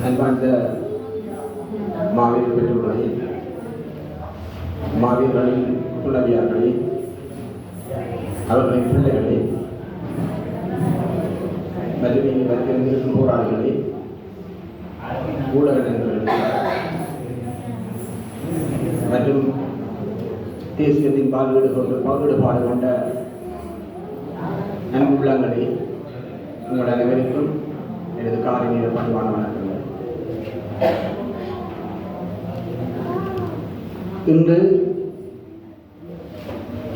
அன்பார்ந்த மாவீரர் பெற்றோர்களே, மாவீரர்களின் துணைவியார்களே, அவர்களின் பிள்ளைகளே, வலிமையை வந்திருக்கும் போராளிகளே, ஊடக நண்பர்களே மற்றும் தேசியத்தின் பாகுபாடு கொண்ட நண்புள்ளங்களே, உங்கள் அனைவருக்கும் எனது காலை நேர பணிவான வணக்கங்கள். இன்று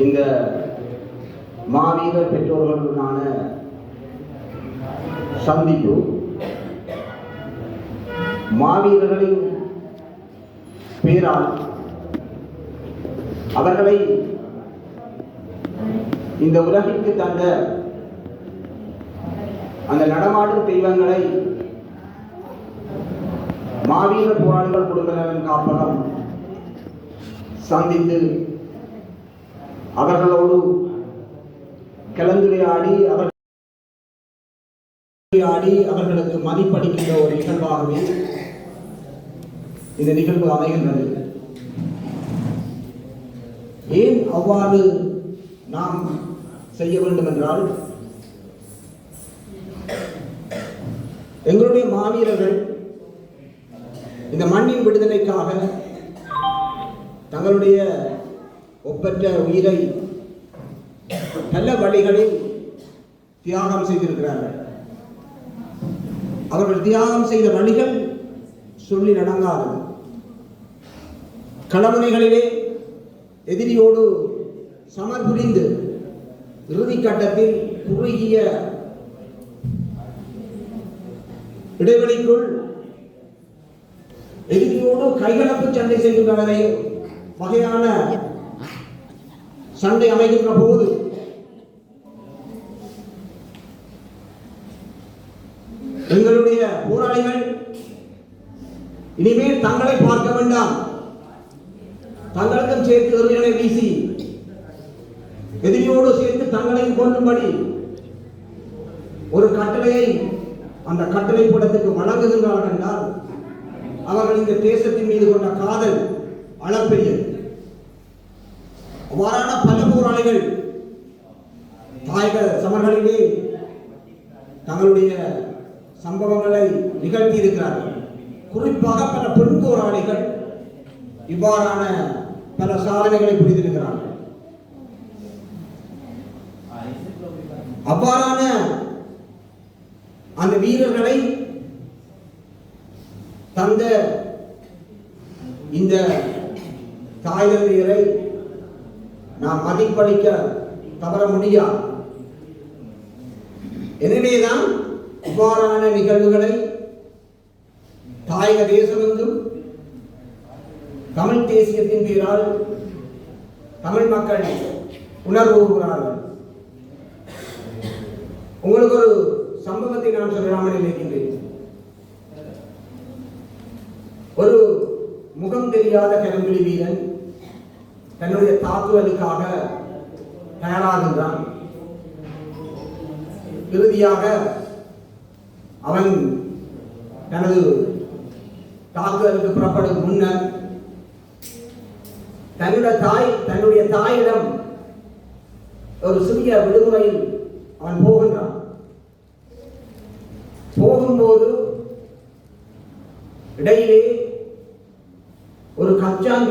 இந்த மாவீரர் பெற்றோர்களுடனான சந்திப்பு மாவீரர்களின் பேரால் அவர்களை இந்த உலகிற்கு தந்த அந்த நடமாடும் தெய்வங்களை மாவீரர் போராளிகள் குடும்பங்களின் காப்பகம் சந்தித்து அவர்களோடு கலந்துரையாடி அவர்களுக்கு மதிப்பளிக்கின்ற ஒரு நிகழ்வாகவே இந்த நிகழ்வு அமைகின்றது. ஏன் அவ்வாறு நாம் செய்ய வேண்டும் என்றால், எங்களுடைய மாவீரர்கள் இந்த மண்ணின் விடுதலைக்காக தங்களுடைய ஒப்பற்ற உயிரை பல வழிகளில் தியாகம் செய்திருக்கிறார்கள். அவர்கள் தியாகம் செய்த வழிகள் சொல்லி நடங்காதது. களமுனைகளிலே எதிரியோடு சமர் புரிந்து இறுதி கட்டத்தில் குறுகிய இடைவெளிக்குள் எதிரியோடு கைகலப்பு சண்டை செய்கின்ற வகையான சண்டை அமைகின்ற போது எங்களுடைய போராளிகள் இனிமேல் தங்களை பார்க்க வேண்டாம், தங்களுக்கும் சேர்த்து எறிகளை வீசி எதிரியோடு சேர்த்து தங்களையும் கொள்ளும்படி ஒரு கட்டளையை அந்த கட்டளை படத்துக்கு வழங்குகின்றார்கள் என்றால் அவர்கள் இந்த தேசத்தின் மீது கொண்ட காதல் அளப்பெரியது. அவ்வாறான பல போராளிகள் தாயக சமர்களிலே தங்களுடைய சம்பவங்களை நிகழ்த்தி இருக்கிறார்கள். குறிப்பாக பல பெண் போராளிகள் இவ்வாறான பல சாதனைகளை புரிந்திருக்கிறார்கள். அவ்வாறான அந்த வீரர்களை தந்த இந்த தாய் தந்தையரை நாம் மதிப்பளிக்க தவற முடியாது. எனவேதான் இவ்வாறான நிகழ்வுகளை தாயக தேசமெங்கும் தமிழ் தேசியத்தின் பேரால் தமிழ் மக்கள் உணர்வுகிறார்கள். உங்களுக்கு ஒரு சம்பவத்தை நான் சொல்லாமல் நினைக்கின்றேன். ஒரு முகம் தெரியாத கரும்பிலி வீரன் தன்னுடைய தாக்குதலுக்காக தயாராகின்றான். இறுதியாக அவன் தனது தாக்குதலுக்கு புறப்படும் முன்னர் தன்னுடைய தாயிடம் ஒரு சிறிய விடுமுறையில் அவன் போகின்றான். போகும்போது இடையிலே ஒரு கச்சான்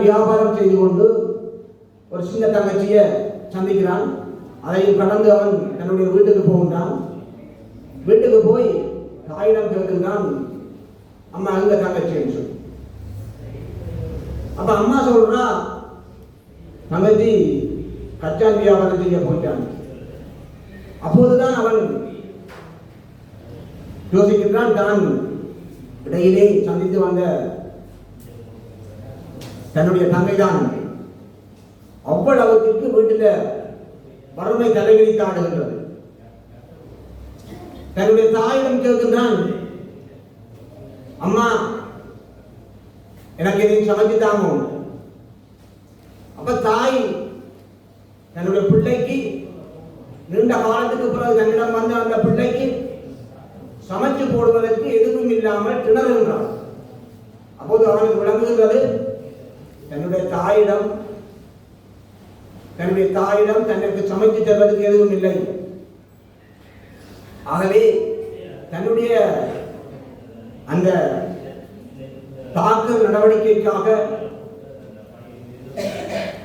வியாபாரம் செய்து கொண்டு ஒரு சின்ன தங்கச்சியை சந்திக்கிறான். அதையும் கடந்து அவன் தன்னுடைய வீட்டுக்கு போகின்றான். வீட்டுக்கு போய் தாயிடம் கேட்கின்றான், அம்மா எங்க தங்கச்சின்னு சொல்லி. அப்ப அம்மா சொல்றா, தங்கச்சி கச்சான் வியாபாரம் செய்ய போயிட்டான். அப்போதுதான் அவன் யோசிக்கின்றான், தான் இடையிலே சந்தித்து வந்த தன்னுடைய தங்கைதான் அவ்வளவுக்கு வீட்டில் வறுமை தலைவிரித்தாடுகின்றது. தன்னுடைய தாயிடம் கேட்கின்றான், அம்மா எனக்கு எதையும் சமைச்சுத்தாமோ. அப்ப தாய் தன்னுடைய பிள்ளைக்கு நீண்ட காலத்துக்கு பிறகு தன்னிடம் வந்த அந்த பிள்ளைக்கு சமைச்சு போடுவதற்கு எதுவும் இல்லாமல் திணறுகின்றான். அப்போது அவனுக்கு விளங்குகின்றது தன்னுடைய தாயிடம் தனக்கு சமைத்து தருவதற்கு எதுவும் இல்லை. ஆகவே தன்னுடைய அந்த தாக்குதல் நடவடிக்கைக்காக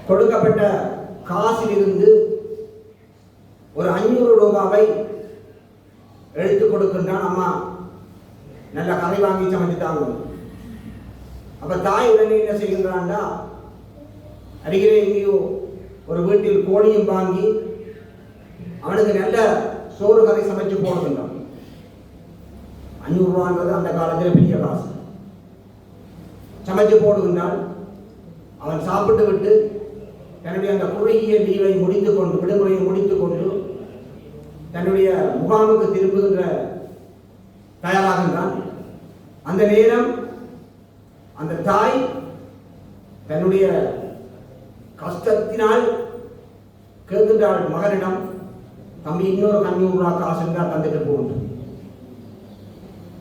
கொடுக்கப்பட்ட காசில் இருந்து ஒரு 500 ரூபாவை எடுத்துக் கொடுக்கின்றான். அம்மா நல்ல கதை வாங்கி சமைச்சுட்டாங்க. அப்ப தாய் உடனே என்ன செய்கின்றான்டா, அருகிலே எங்கேயோ ஒரு வீட்டில் கோழியும் வாங்கி அவனுக்கு நல்ல சோறு கதை சமைச்சு போடுகின்றான். 500 ரூபான்றது அந்த காலத்தில் பெரிய காசு. சமைச்சு போடுகின்றான். அவன் சாப்பிட்டு விட்டு தன்னுடைய அந்த குறுகிய லீவை முடித்துக் கொண்டு, விடுமுறையை முடித்துக் கொண்டு தன்னுடைய முகாமுக்கு திரும்புகின்ற தயாராகின்றான். அந்த நேரம் அந்த தாய் தன்னுடைய கஷ்டத்தினால் கேட்கின்றாள் மகனிடம், தம்பி இன்னொரு 500 ரூபாய் காசு இருந்தால் தந்துட்டு போகின்ற.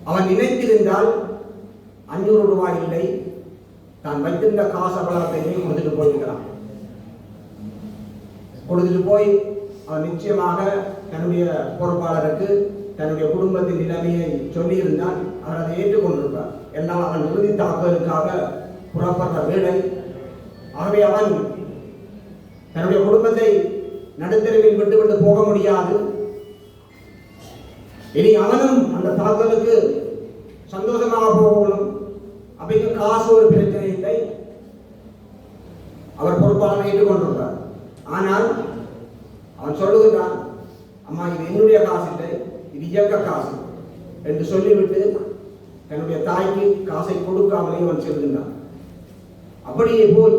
அவன் நினைத்திருந்தால் 500 ரூபாய் இல்லை, தான் வைத்திருந்த காசு அவ்வளத்தையும் கொடுத்துட்டு போயிருக்கிறான். கொடுத்துட்டு போய் அவன் நிச்சயமாக தன்னுடைய பொறுப்பாளருக்கு தன்னுடைய குடும்பத்தின் நிலைமையை சொல்லியிருந்தான். அவர் அதை ஏற்றுக்கொண்டிருப்பார். எல்லாம் அவன் இறுதி தாக்குதலுக்காக புறப்படுற வேலை. ஆகவே அவன் தன்னுடைய குடும்பத்தை நடுத்தரவில் விட்டுவிட்டு போக முடியாது. இனி அவனும் அந்த தாக்குதலுக்கு சந்தோஷமாக போகணும். அப்ப காசு ஒரு பிரச்சனை இல்லை, அவர் பொறுப்பாளர் ஏற்றுக்கொண்டிருப்பார். ஆனால் அவன் சொல்லுகிறான், அம்மா இது என்னுடைய காசு இல்லை, இது இயக்க காசு என்று சொல்லிவிட்டு தன்னுடைய தாய்க்கு காசை கொடுக்காமலே அவன் செல்கின்றான். அப்படியே போய்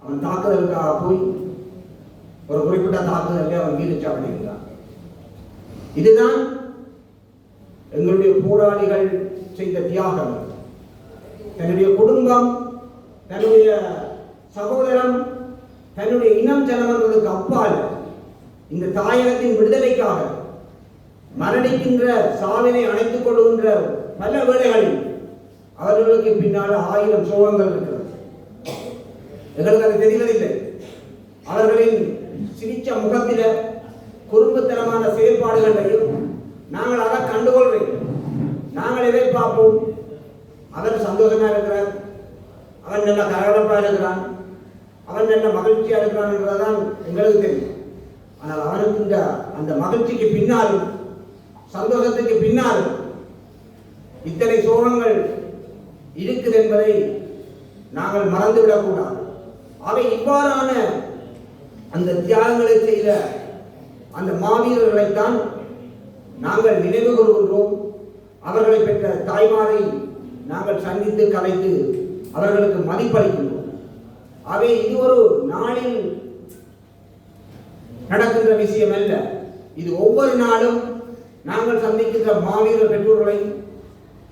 அவன் தாக்குதலுக்காக போய் ஒரு குறிப்பிட்ட தாக்குதலை அவன் வீடு சாப்பிடுகின்றான். இதுதான் எங்களுடைய போராளிகள் செய்த தியாகம். தன்னுடைய குடும்பம், தன்னுடைய சகோதரம், தன்னுடைய இனம் ஜனவதற்கு அப்பால் இந்த தாயகத்தின் விடுதலைக்காக மரணிக்கின்ற சாவினை அணைத்துக் கொள்கின்ற பல வேளைகளில் அவர்களுக்கு பின்னால் 1000 சோகங்கள் இருக்கிறது. எங்களுக்கு அது தெரிவதில்லை. அவர்களின் சிரிச்ச முகத்தில குறும்புத்தனமான செயல்பாடுகளையும் நாங்கள் அதை கண்டுகொள்றோம். நாங்கள் எதை பார்ப்போம், அவன் சந்தோஷமா இருக்கிறார், அவன் நல்ல கரகலப்பா இருக்கிறான், அவன் நல்ல மகிழ்ச்சியா இருக்கிறான் என்றதான் எங்களுக்கு தெரியும். ஆனால் அவனுக்கு அந்த மகிழ்ச்சிக்கு பின்னாலும் சந்தோஷத்துக்கு பின்னாலும் இத்தனை சோகங்கள் இருக்குது என்பதை நாங்கள் மறந்துவிடக்கூடாது. அவை இவ்வாறான அந்த தியாகங்களை செய்த அந்த மாவீரர்களைத்தான் நாங்கள் நினைவு கூறுகின்றோம். அவர்களை பெற்ற தாய்மாரை நாங்கள் சந்தித்து கலைத்து அவர்களுக்கு மதிப்பளிக்கின்றோம். அவை இது ஒரு நாளில் நடக்கின்ற விஷயம் அல்ல. இது ஒவ்வொரு நாளும் நாங்கள் சந்திக்கின்ற மாவீரர் பெற்றோர்களை,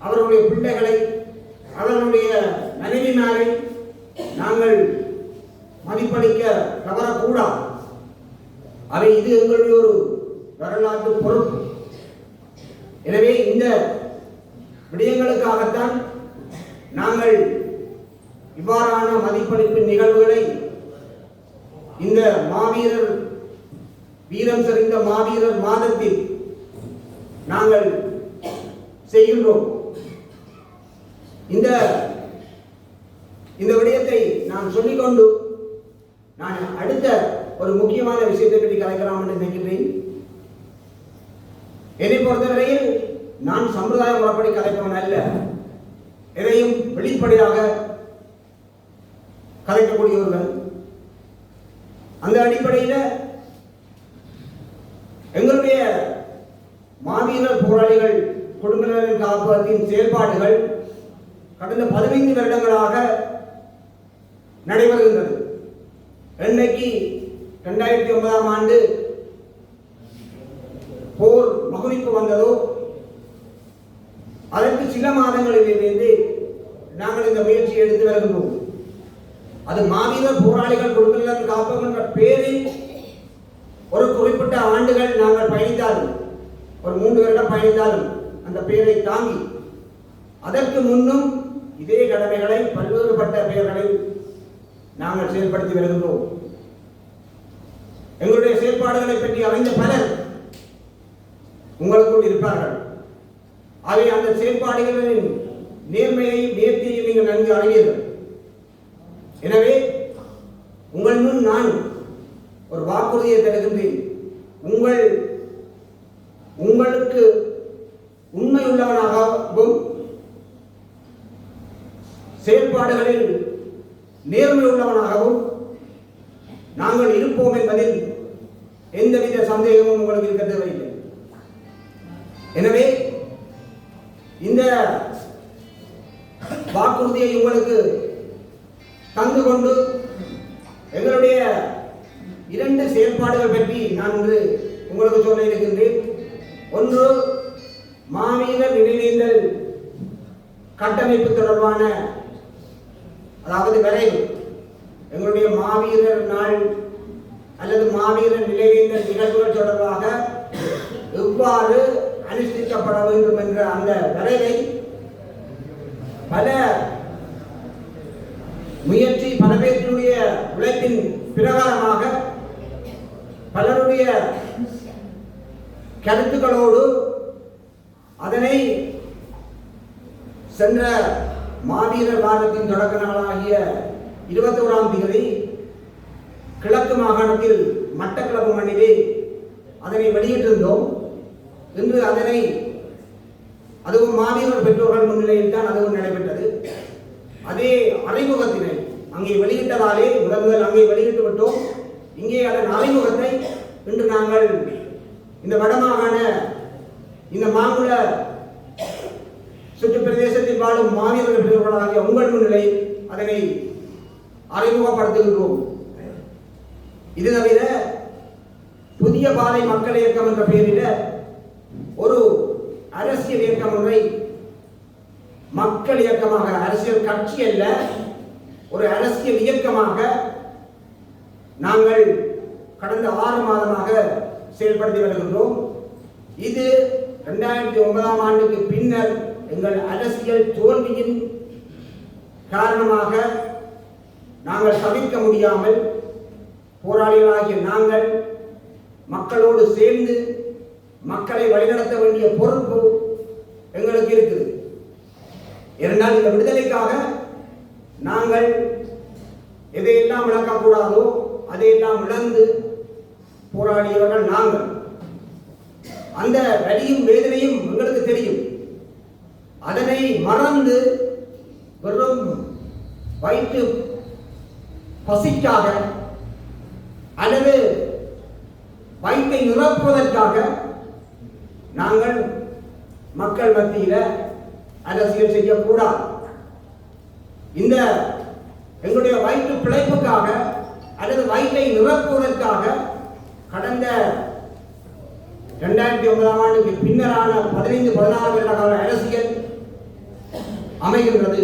அவர்களுடைய பிள்ளைகளை, அவர்களுடைய மனைவிமாரை நாங்கள் மதிப்பளிக்க தவறக்கூடாது. அவை இது எங்களுடைய ஒரு வரலாற்று பொறுப்பு. எனவே இந்த விடயங்களுக்காகத்தான் நாங்கள் இவ்வாறான மதிப்பளிப்பு நிகழ்வுகளை இந்த மாவீரர் வீரம் செறிந்த மாவீரர் மாதத்தில் நாங்கள் செய்கின்றோம். இந்த விடயத்தை நான் சொல்லிக்கொண்டு நான் அடுத்த ஒரு முக்கியமான விஷயத்தை பற்றி கலைக்கலாம் என்று நினைக்கின்றேன். என்னை பொறுத்தவரையில் நான் சம்பிரதாய முறைப்படி கலைப்பவன் அல்ல, எதையும் வெளிப்படையாக கலைக்கக்கூடியவர்கள். அந்த அடிப்படையில் எங்களுடைய மாவீரர் போராளிகள் குடும்பத்தினரின் காப்பகத்தின் செயல்பாடுகள் கடந்த 15 வருடங்களாக நடைபெறுகின்றது. இன்னைக்கு 2009ஆம் ஆண்டு போர் மகுனிப்பு வந்ததோ அதற்கு சில மாதங்களிலிருந்து நாங்கள் இந்த முயற்சியை எடுத்து வருகின்றோம். அது மாவீரர் போராளிகள் குடும்பத்தினர் காப்பகம் என்ற பெயரில் ஒரு குறிப்பிட்ட ஆண்டுகள் நாங்கள் பயணித்தாலும், ஒரு 3 வருடம் பயணித்தாலும் அந்த பெயரை தாங்கி அதற்கு முன்னும் இதே கடமைகளை பல்வேறுபட்ட பெயர்களில் நாங்கள் செயல்படுத்தி வருகின்றோம். எங்களுடைய செயல்பாடுகளை பற்றி அறிந்த பலர் உங்களுக்குள் இருப்பார்கள். அவை அந்த செயல்பாடுகளின் நேர்மையையும் நேர்த்தியையும் நீங்கள் நன்கு அறிவீர்கள். எனவே உங்கள் முன் நான் ஒரு வாக்குறுதியை தருகின்றேன். உங்களுக்கு உண்மை உள்ளவனாகவும் செயல்பாடுகளில் நேர்மை உள்ளவனாகவும் நாங்கள் இருப்போம் என்பதில் எந்தவித சந்தேகமும் உங்களுக்கு இருக்க தேவையில்லை. எனவே இந்த வாக்குறுதியை உங்களுக்கு தந்து கொண்டு எங்களுடைய 2 செயல்பாடுகள் பற்றி நான் உங்களுக்கு சொல்ல இருக்கின்றேன். ஒன்று, மாவீரர் நினைவேந்தல் கட்டமைப்பு தொடர்பான அதாவது வரைவு. எங்களுடைய மாவீரர் நாள் அல்லது மாவீரர் நினைவேந்தல் நிகழ்வுகள் தொடர்பாக எவ்வாறு அனுஷ்டிக்கப்பட வேண்டும் என்ற அந்த வரைவை பல முயற்சி, பல பேருடைய உழைப்பின் பிரகாரமாக பலருடைய கருத்துக்களோடு அதனை சென்ற மாவீரர் வாரத்தின் தொடக்க நாளாகிய 21ஆம் தேதி கிழக்கு மாகாணத்தில் மட்டக்களப்பு மண்ணிலே அதனை வெளியிட்டிருந்தோம். இன்று அதனை அதுவும் மாவீரர் பெற்றோர்கள் முன்னிலையில் தான் அதுவும் நடைபெற்றது. அதே அறிமுகத்தினை அங்கே வெளியிட்டதாலே முதல் அங்கே வெளியிட்டு விட்டோம். இங்கே அதன் அறிமுகத்தை இன்று நாங்கள் இந்த வடமாகாண இந்த மாங்குள சுற்று பிரதேசத்தில் வாழும் மாவீரர் பெற்றோர்களாகிய உங்கள் முன்னிலையில் அதனை அறிமுகப்படுத்துகின்றோம். இது தவிர புதிய பாதை மக்கள் இயக்கம் என்ற பெயரில் ஒரு அரசியல் இயக்கம் ஒன்றை மக்கள் இயக்கமாக, அரசியல் கட்சி அல்ல, ஒரு அரசியல் இயக்கமாக நாங்கள் கடந்த 6 மாதமாக செயல்படுத்தி வருகின்றோம். இது 2009ஆம் ஆண்டுக்கு பின்னர் எங்கள் அரசியல் தோல்வியின் காரணமாக நாங்கள் தவிர்க்க முடியாமல் போராளிகளாகிய நாங்கள் மக்களோடு சேர்ந்து மக்களை வழிநடத்த வேண்டிய பொறுப்பு எங்களுக்கு இருக்குது. இரண்டால் இந்த விடுதலைக்காக நாங்கள் எதையெல்லாம் இழக்கக்கூடாதோ அதையெல்லாம் இழந்து போராடியவர்கள் நாங்கள். அந்த வலியும் வேதனையும் எங்களுக்கு தெரியும். அதனை மறந்து வெறும் வயிற்று பசிக்காக அல்லது வயிற்றை நிரப்புவதற்காக நாங்கள் மக்கள் மத்தியில் அரசியல் செய்யக்கூடாது. இந்த எங்களுடைய வயிற்று பிழைப்புக்காக அல்லது வயிற்றை நிரப்புவதற்காக கடந்த 2009ஆம் ஆண்டுக்கு பின்னரான 15-16 வருட கால அரசியல் அமைகின்றது.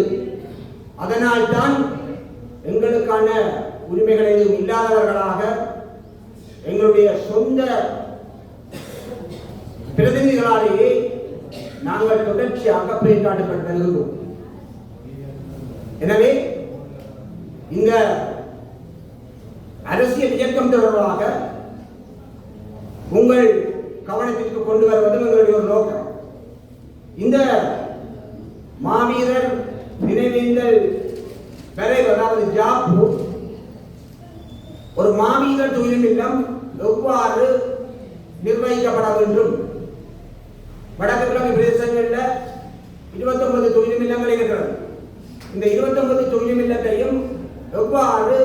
அதனால் தான் எங்களுக்கான உரிமைகள் எதுவும் இல்லாதவர்களாக எங்களுடைய சொந்த பிரதிநிதிகளாலேயே நாங்கள் தொடர்ச்சியாக பேட்டாட்டுகள் வருகிறோம். எனவே இந்த அரசியல் இயக்கம் தொடர்பாக உங்கள் கவனத்திற்கு கொண்டு வருவதும் எங்களுடைய ஒரு நோக்கம். இந்த மாவீரர் நினைவேந்தல் வரைவு, அதாவது ஜாப்பு, ஒரு மாவீரர் துயிலும் இல்லம் எவ்வாறு நிர்வகிக்கப்பட வேண்டும். வடக்கு கிழக்கு பிரதேசங்களில் 29 துயிலும் இல்லங்கள் இருக்கிறது. இந்த 29 துயிலும் இல்லத்தையும் எவ்வாறு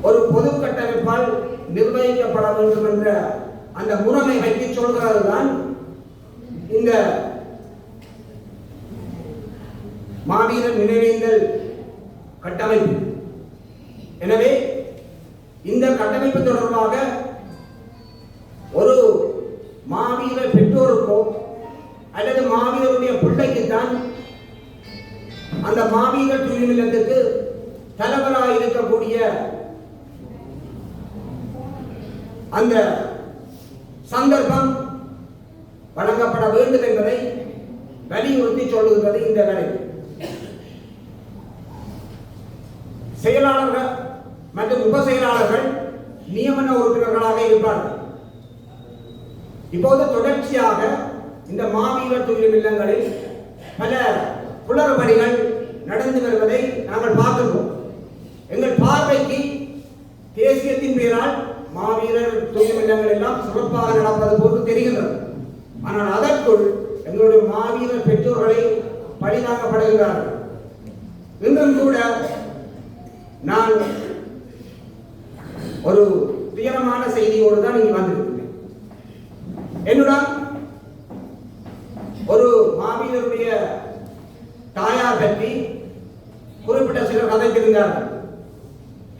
ஒரு பொது கட்டமைப்பால் நிர்வகிக்கப்பட வேண்டும் என்ற அந்த முறைமை பற்றி சொல்கிறது தான் இந்த மாவீரர் நினைவேந்தல் கட்டமைப்பு. எனவே இந்த கட்டமைப்பு தொடர்பாக ஒரு மாவீரர் பெற்றோருக்கோ அல்லது மாவீரருடைய பிள்ளைக்குத்தான் அந்த மாவீரர் துயில் இல்லத்துக்கு தலைவராக இருக்கக்கூடிய அந்த சந்தர்ப்பம் வழங்க வழங்கப்பட வேண்டும் என்பதை வலியுறுத்தி சொல்லுகிறது இந்த வேலை. செயலாளர்கள் மற்றும் உப செயலாளர்கள் நியமன உறுப்பினர்களாக இருப்பார்கள். இப்போது தொடர்ச்சியாக இந்த மாவீரர் துயிலும் இல்லங்களில் பல குளறுபடிகள் நடந்து வருவதை நாங்கள் பார்க்கிறோம். எங்கள் பார்வைக்கு தேசியத்தின் பெயரால் மாவீரர் துயிலும் இல்லங்கள் எல்லாம் சிறப்பாக நடப்பது போன்று தெரிகின்றது. ஆனால் அதற்குள் எங்களுடைய மாவீரர் பெற்றோர்களை பழிதாக்கப்படுகிறார்கள். இன்றும் கூட நான் ஒரு துயரமான செய்தியோடு தான் இங்கு வந்திருக்கிறேன். என்னுடன் ஒரு மாவீரருடைய தாயார் பற்றி குறிப்பிட்ட சிலர் கதைத்திருந்தார்கள்.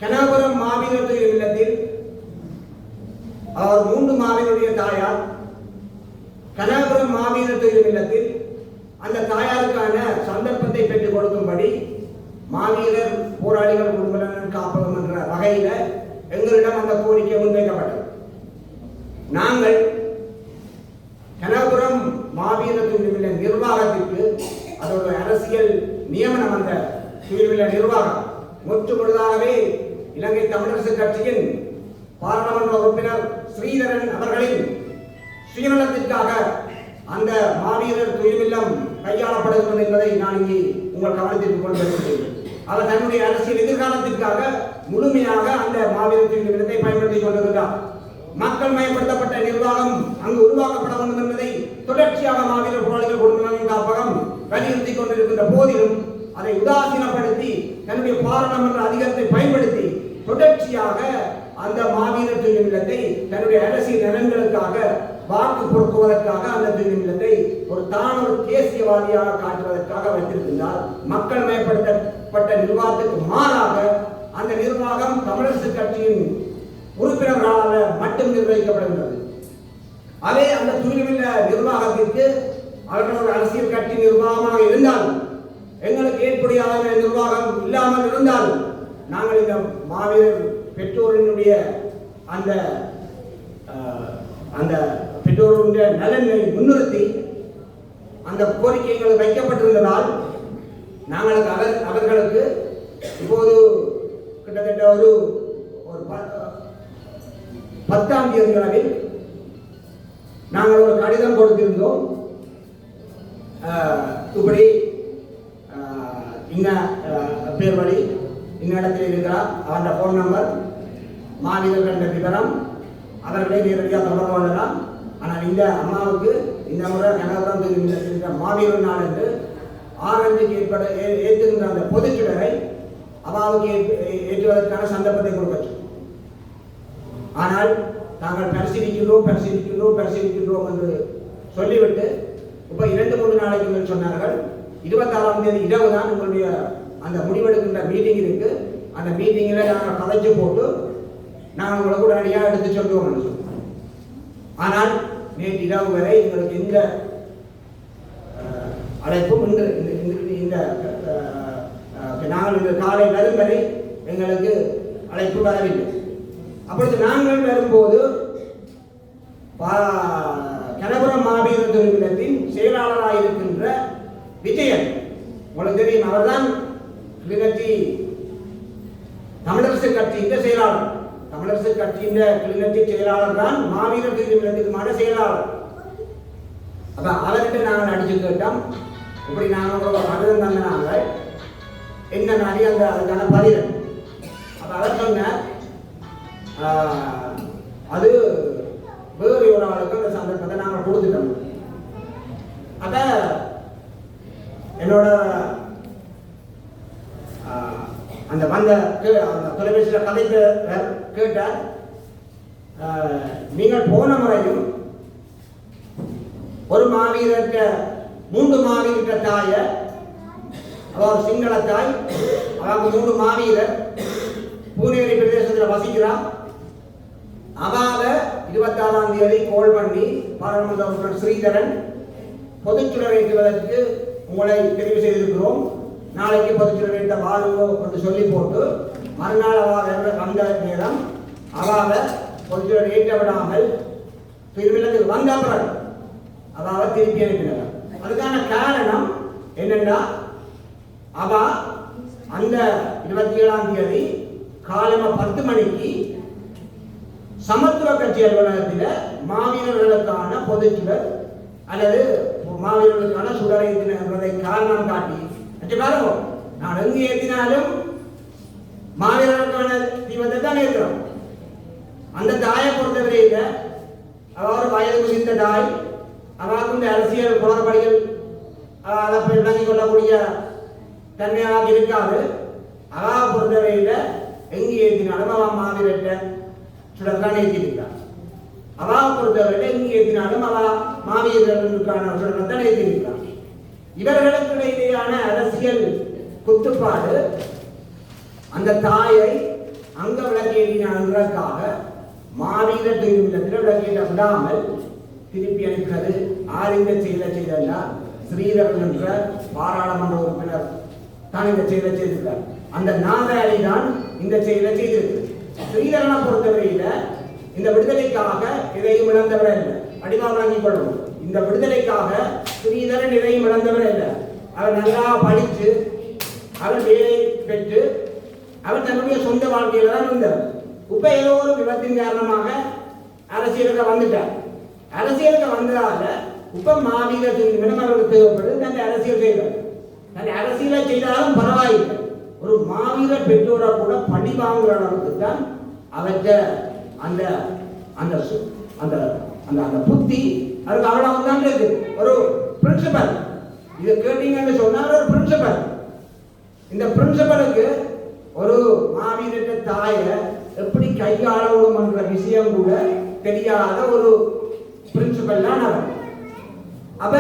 கனகபுரம் மாவீரர் துயிலும் இல்லத்தில் அவர் 3 மாவீரருடைய தாயார். கனகபுரம் மாவீரர் துயிலும் இல்லத்தில் அந்த தாயாருக்கான சந்தர்ப்பத்தை பெற்றுக் கொடுக்கும்படி மாவீரர் போராளிகள் குடும்பநலன் காப்பகம் என்ற வகையில் எங்களிடம் அந்த கோரிக்கை முன்வைக்கப்பட்டது. நாங்கள் கனகபுரம் மாவீரர் துயிலும் இல்ல நிர்வாகத்திற்கு அதோட அரசியல் நியமனம் அந்த துயிலும் இல்ல நிர்வாகம் முற்று முழுதாகவே இலங்கை தமிழரசு கட்சியின் பாராளுமன்ற உறுப்பினர் ஸ்ரீதரன் அவர்களின் சுயநலத்திற்காக அந்த மாவீரர் துயிலும் இல்லம் கையாளப்படுகிறது என்பதை நான் இங்கே உங்கள் கவனத்திற்கு கொண்டு வருகிறேன். அவர் தன்னுடைய அரசியல் எதிர்காலத்திற்காக முழுமையாக அந்த மாவீரர் துயிலும் இல்லத்தை பயன்படுத்திக் கொண்டிருக்கிறார். மக்கள் மயப்படுத்தப்பட்ட நிர்வாகம் அங்கு உருவாக்கப்பட வேண்டும் என்பதை தொடர்ச்சியாக மாவீரர் போராளிகள் குடும்பநலன் காப்பகம் வலியுறுத்திக் கொண்டிருக்கின்ற போதிலும் அதை உதாசீனப்படுத்தி தன்னுடைய பாராளுமன்ற அதிகாரத்தை பயன்படுத்தி தொடர்ச்சியாக அந்த மாவீரர் துயிலும் இல்லத்தை தன்னுடைய அரசியல் நலன்களுக்காக வாக்கு பொறுக்குவதற்காக அந்த துயிலும் இல்லத்தை ஒரு தேசியவாதியாக காட்டுவதற்காக வைத்திருக்கின்றார். மக்கள் மயப்படுத்தப்பட்ட நிர்வாகத்துக்கு மாறாக அந்த நிர்வாகம் தமிழரசு கட்சியின் உறுப்பினர்களால் மட்டும் நிர்வகிக்கப்படுகிறது. அதே அந்த துயிலும் இல்ல நிர்வாகத்திற்கு அவர்கள் ஒரு அரசியல் கட்சி நிர்வாகமாக இருந்தாலும் எங்களுக்கு ஏற்புடையான நிர்வாகம் இல்லாமல் இருந்தாலும் நாங்கள் இந்த மாவீரர் பெற்றோரினுடைய அந்த அந்த பெற்றோருடைய நலனை முன்னிறுத்தி அந்த கோரிக்கைகள் வைக்கப்பட்டிருந்ததால் நாங்கள் அவர்களுக்கு இப்போது கிட்டத்தட்ட ஒரு 10ஆம் தேதி அளவில் நாங்கள் ஒரு கடிதம் கொடுத்திருந்தோம். இப்படி இன்ன பேர் வழி இன்ன இடத்தில் இருக்கிறார், அவருடைய போன் நம்பர், மாவீரர் என்ற விவரம், அவர்களை நேரடியாக தொடர்பு கொள்ளலாம். ஆனால் இந்த அம்மாவுக்கு இந்த முறை கனகபுரம் துயிலும் இல்லத்தில் மாவீரர் நாள் என்று ஆரஞ்சுக்கு ஏற்றுகின்ற அந்த பொதுச்சுடரை அம்மாவுக்கு ஏற்றுவதற்கான சந்தர்ப்பத்தை கொடுக்கட்டும். ஆனால் நாங்கள் பரிசீலிக்கின்றோம் என்று சொல்லிவிட்டு இப்போ 2-3 நாளைக்கு சொன்னார்கள். 26ஆம் தேதி இரவு தான் உங்களுடைய அந்த முடிவெடுக்கின்ற மீட்டிங் இருக்கு. அந்த மீட்டிங்கில் நாங்கள் கதைச்சு போட்டு நாங்கள் உங்களுக்கு உடனடியாக எடுத்து சொல்லுவோம் என்று சொன்னோம். ஆனால் நேற்று இரவு வரை எங்களுக்கு எந்த அழைப்பும் இந்த நாங்கள் இந்த காலை வரும் வரை எங்களுக்கு அழைப்பு வரவில்லை. அப்பொழுது நாங்கள் வரும்போது கனகபுரம் மாவீரர் துயிலும் இல்லத்தின் செயலாளராக இருக்கின்ற விஜயன், உங்களுக்கு தெரியும், அவர்தான் கிளிநொச்சி தமிழரசு கட்சியின் செயலாளர். தமிழரசு கட்சியின் கிளிநொச்சி செயலாளர் தான் மாவீரர் துயிலும் இல்லத்துக்குமான செயலாளர். அப்ப அவர்கிட்ட நாங்கள் அடிச்சு கேட்டோம். இப்படி நாங்கள் கடிதம் தந்தாங்க என்ன நாளி அந்த அதுக்கான பதில். அப்ப அவர் சொன்னார் அது வேறு ஒரு ஆளுக்கு அந்த சந்தர்ப்பத்தை நாங்கள் கொடுத்துட்டோம். அத என்னோட அந்த வந்த அந்த தொலைபேசியில் கதைக்கு கேட்டார், நீங்கள் போன முறையும் ஒரு மாவீரர்கிட்ட 3 மாவீரர்கிட்ட தாய அவர் சிங்கள தாய், அவங்க 3 மாவீரர் பூனேரி பிரதேசத்தில் வசிக்கிறார். அவாக 26ஆம் தேதி கோல் பண்ணி பாராளுமன்ற உறுப்பினர் ஸ்ரீதரன் பொதுச்சுடர் ஏற்றுவதற்கு உங்களை தெரிவு செய்திருக்கிறோம், நாளைக்கு பொதுச்சுடர் ஏற்ற வாருங்கோ என்று சொல்லி போட்டு மறுநாள் அவாக வந்த நேரம் அவாக பொதுச்சுடர் ஏற்ற விடாமல் திருவிழத்துக்கு வந்த பிறகு அதாவது திருப்பி அனுப்பினார். அதுக்கான காரணம் என்னன்னா, அவ அந்த 27ஆம் தேதி காலமா 10 மணிக்கு சமத்துவ கட்சி அலுவலகத்தில் மாவீரர்களுக்கான பொதுச்சுடர் அல்லது மாவீரர்களுக்கான சுடரை என்பதை காரணம் காட்டி பாருங்க, நான் எங்கு ஏற்றினாலும் மாவீரர்களுக்கான தீபத்தை தான் ஏற்றுறோம். அந்த தாயை பொறுத்தவரையில் அவ்வாறு வயது முதிர்ந்த தாய், அவருக்கு இந்த அரசியல் குளறுபடிகள் அதை விளங்கிக் கொள்ளக்கூடிய தன்மையாக இருக்காது. அவா பொறுத்தவரையில் எங்கு ஏற்றினாலும் அவன் மாவீரட்ட சுடத்தான் ஏற்றிருக்கிறார். அவா பொறுத்தவரையில் எங்கு ஏற்றினாலும் அவ மாவீரர்களுக்கான சுடத்தான் ஏற்றிருக்கிறார். இவர்களுக்கு இடையிலான அரசியல் குத்துப்பாடு அந்த தாயை அங்க விளக்கேற்றினாக மாவீர திருமணத்தில் விளக்கேற்ற விடாமல் திருப்பி அனுப்பினது. ஆர் இந்த செயலை செய்தா? ஸ்ரீதரன் என்ற பாராளுமன்ற உறுப்பினர் தான் இந்த செயலை செய்திருக்கிறார். அந்த நாதாரி தான் இந்த செயலை செய்திருக்கு. ஸ்ரீதரனை பொறுத்தவரையில இந்த விடுதலைக்காக இதையும் இழந்தவர் இல்லை, அடிமா வழங்கிக் கொள்ளணும். இந்த விடுதலைக்காக ஸ்ரீதரன் இதையும் இழந்தவர் இல்லை. அவர் நல்லா படித்து அவர் வேலை பெற்று அவர் தன்னுடைய சொந்த வாழ்க்கையில தான் இருந்தார். இப்ப ஏதோ ஒரு விபத்தின் காரணமாக அரசியலுக்கு வந்துட்டார். அரசியலுக்கு வந்ததால இப்ப மாவீர நிமிடம் அவருக்கு தேவைப்படுது. தன்னை அரசியல் செய்வார். தன்னை அரசியலை செய்தாலும் பரவாயில்லை. ஒரு மாவீர பெற்றோரை கூட பழி வாங்குற அளவுக்கு தான் அவற்ற அந்த அந்த அந்த அந்த புத்தி அவருக்கு அவ்வளவு தான் இருக்கு. ஒரு பிரின்சிபல் இதை கேட்டீங்கன்னு சொன்னா ஒரு பிரின்சிபல். இந்த பிரின்சிபலுக்கு ஒரு மாவீரட்ட தாயை எப்படி கையாளணும் என்ற விஷயம் கூட தெரியாத ஒரு பிரின்சிபல் தான் அவர். அப்ப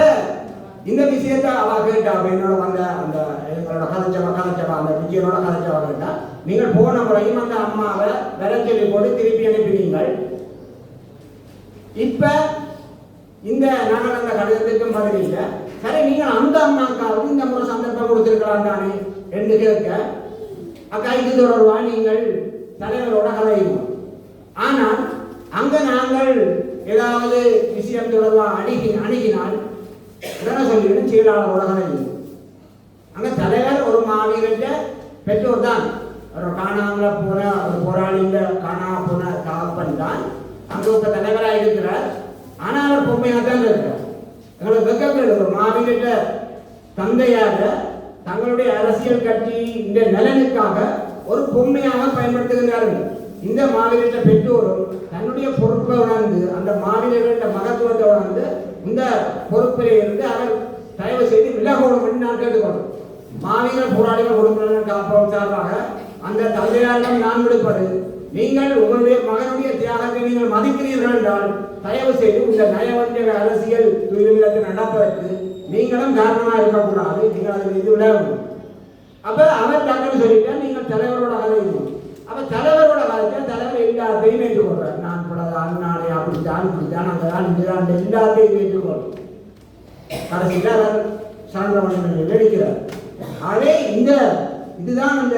இந்த விஷயத்தை அவ கேட்டா, என்னோட வந்த அந்த எங்களோட கதைச்சவா அந்த விஜயனோட கதைச்சவா கேட்டா, நீங்கள் போன முறையும் அந்த அம்மாவை வர சொல்லி போட்டு திருப்பி அனுப்பினீங்கள். இப்ப இந்த நாங்கள் அந்த கடிதத்துக்கும் பதில் இல்லை. சரி, நீங்கள் அந்த அம்மாக்காவது இந்த முறை சந்தர்ப்பம் கொடுத்திருக்கலாம் தானே என்று கேட்க, அக்கா இது தொடர்பா நீங்கள் தலைவரோட கதையும். ஆனால் அங்க நாங்கள் ஏதாவது விஷயம் தொடர்பா அணுகினால் உடனே சொல்லிவிடும் செயலாளரோட கதையும். அங்க தலைவர் ஒரு மாவீரட்ட பெற்றோர் தான். ஒரு காணாமல போன ஒரு போராளிங்க காணாம போன காப்பன் தான் அங்க இப்ப தலைவராக இருக்கிறார். ஆனால் அவர் பொம்மையாக தான் இருக்கிறார். எங்களுக்கு வெக்கங்கள் ஒரு மாவீரட்ட தந்தையாக தங்களுடைய அரசியல் கட்சி இந்த நலனுக்காக ஒரு பொம்மையாக பயன்படுத்துகிறார்கள். இந்த மாவீரட்ட பெற்றோரும் தன்னுடைய பொறுப்பை உணர்ந்து அந்த மாவீரர்களின் மகத்துவத்தை உணர்ந்து இந்த பொறுப்பிலே இருந்து அவர் தயவு செய்து விலகோடும் நான் கேட்டுக்கொள்ளும். மாவீரர் போராளிகள் குடும்பத்தினர் காப்போம் சார்பாக அந்த தந்தையாரிடம் நான் விடுப்பது, நீங்கள் உங்களுடைய மகனுடைய தியாகத்தை நீங்கள் மதிக்கிறீர்கள் என்றால் தயவு செய்து இந்த நயவஞ்சக அரசியல் துயிலத்தை நடப்பதற்கு நீங்களும் காரணமாக இருக்கக்கூடாது. நீங்கள் அதில் இது விளையாடணும். அப்ப அவர் தங்கன்னு சொல்லிட்டா நீங்கள் தலைவரோட கதையும். அப்ப தலைவரோட கதைச்சா தலைவர் எல்லாத்தையும் ஏற்றுக்கொள்றார். நான் இப்பதான் நானே அப்படித்தான் இப்படித்தான் அங்கதான் இங்கதான் எல்லாத்தையும் ஏற்றுக்கொள்ளும். கடைசியில் அவர் சான்றவன் நடிக்கிறார். ஆகவே இதுதான் இந்த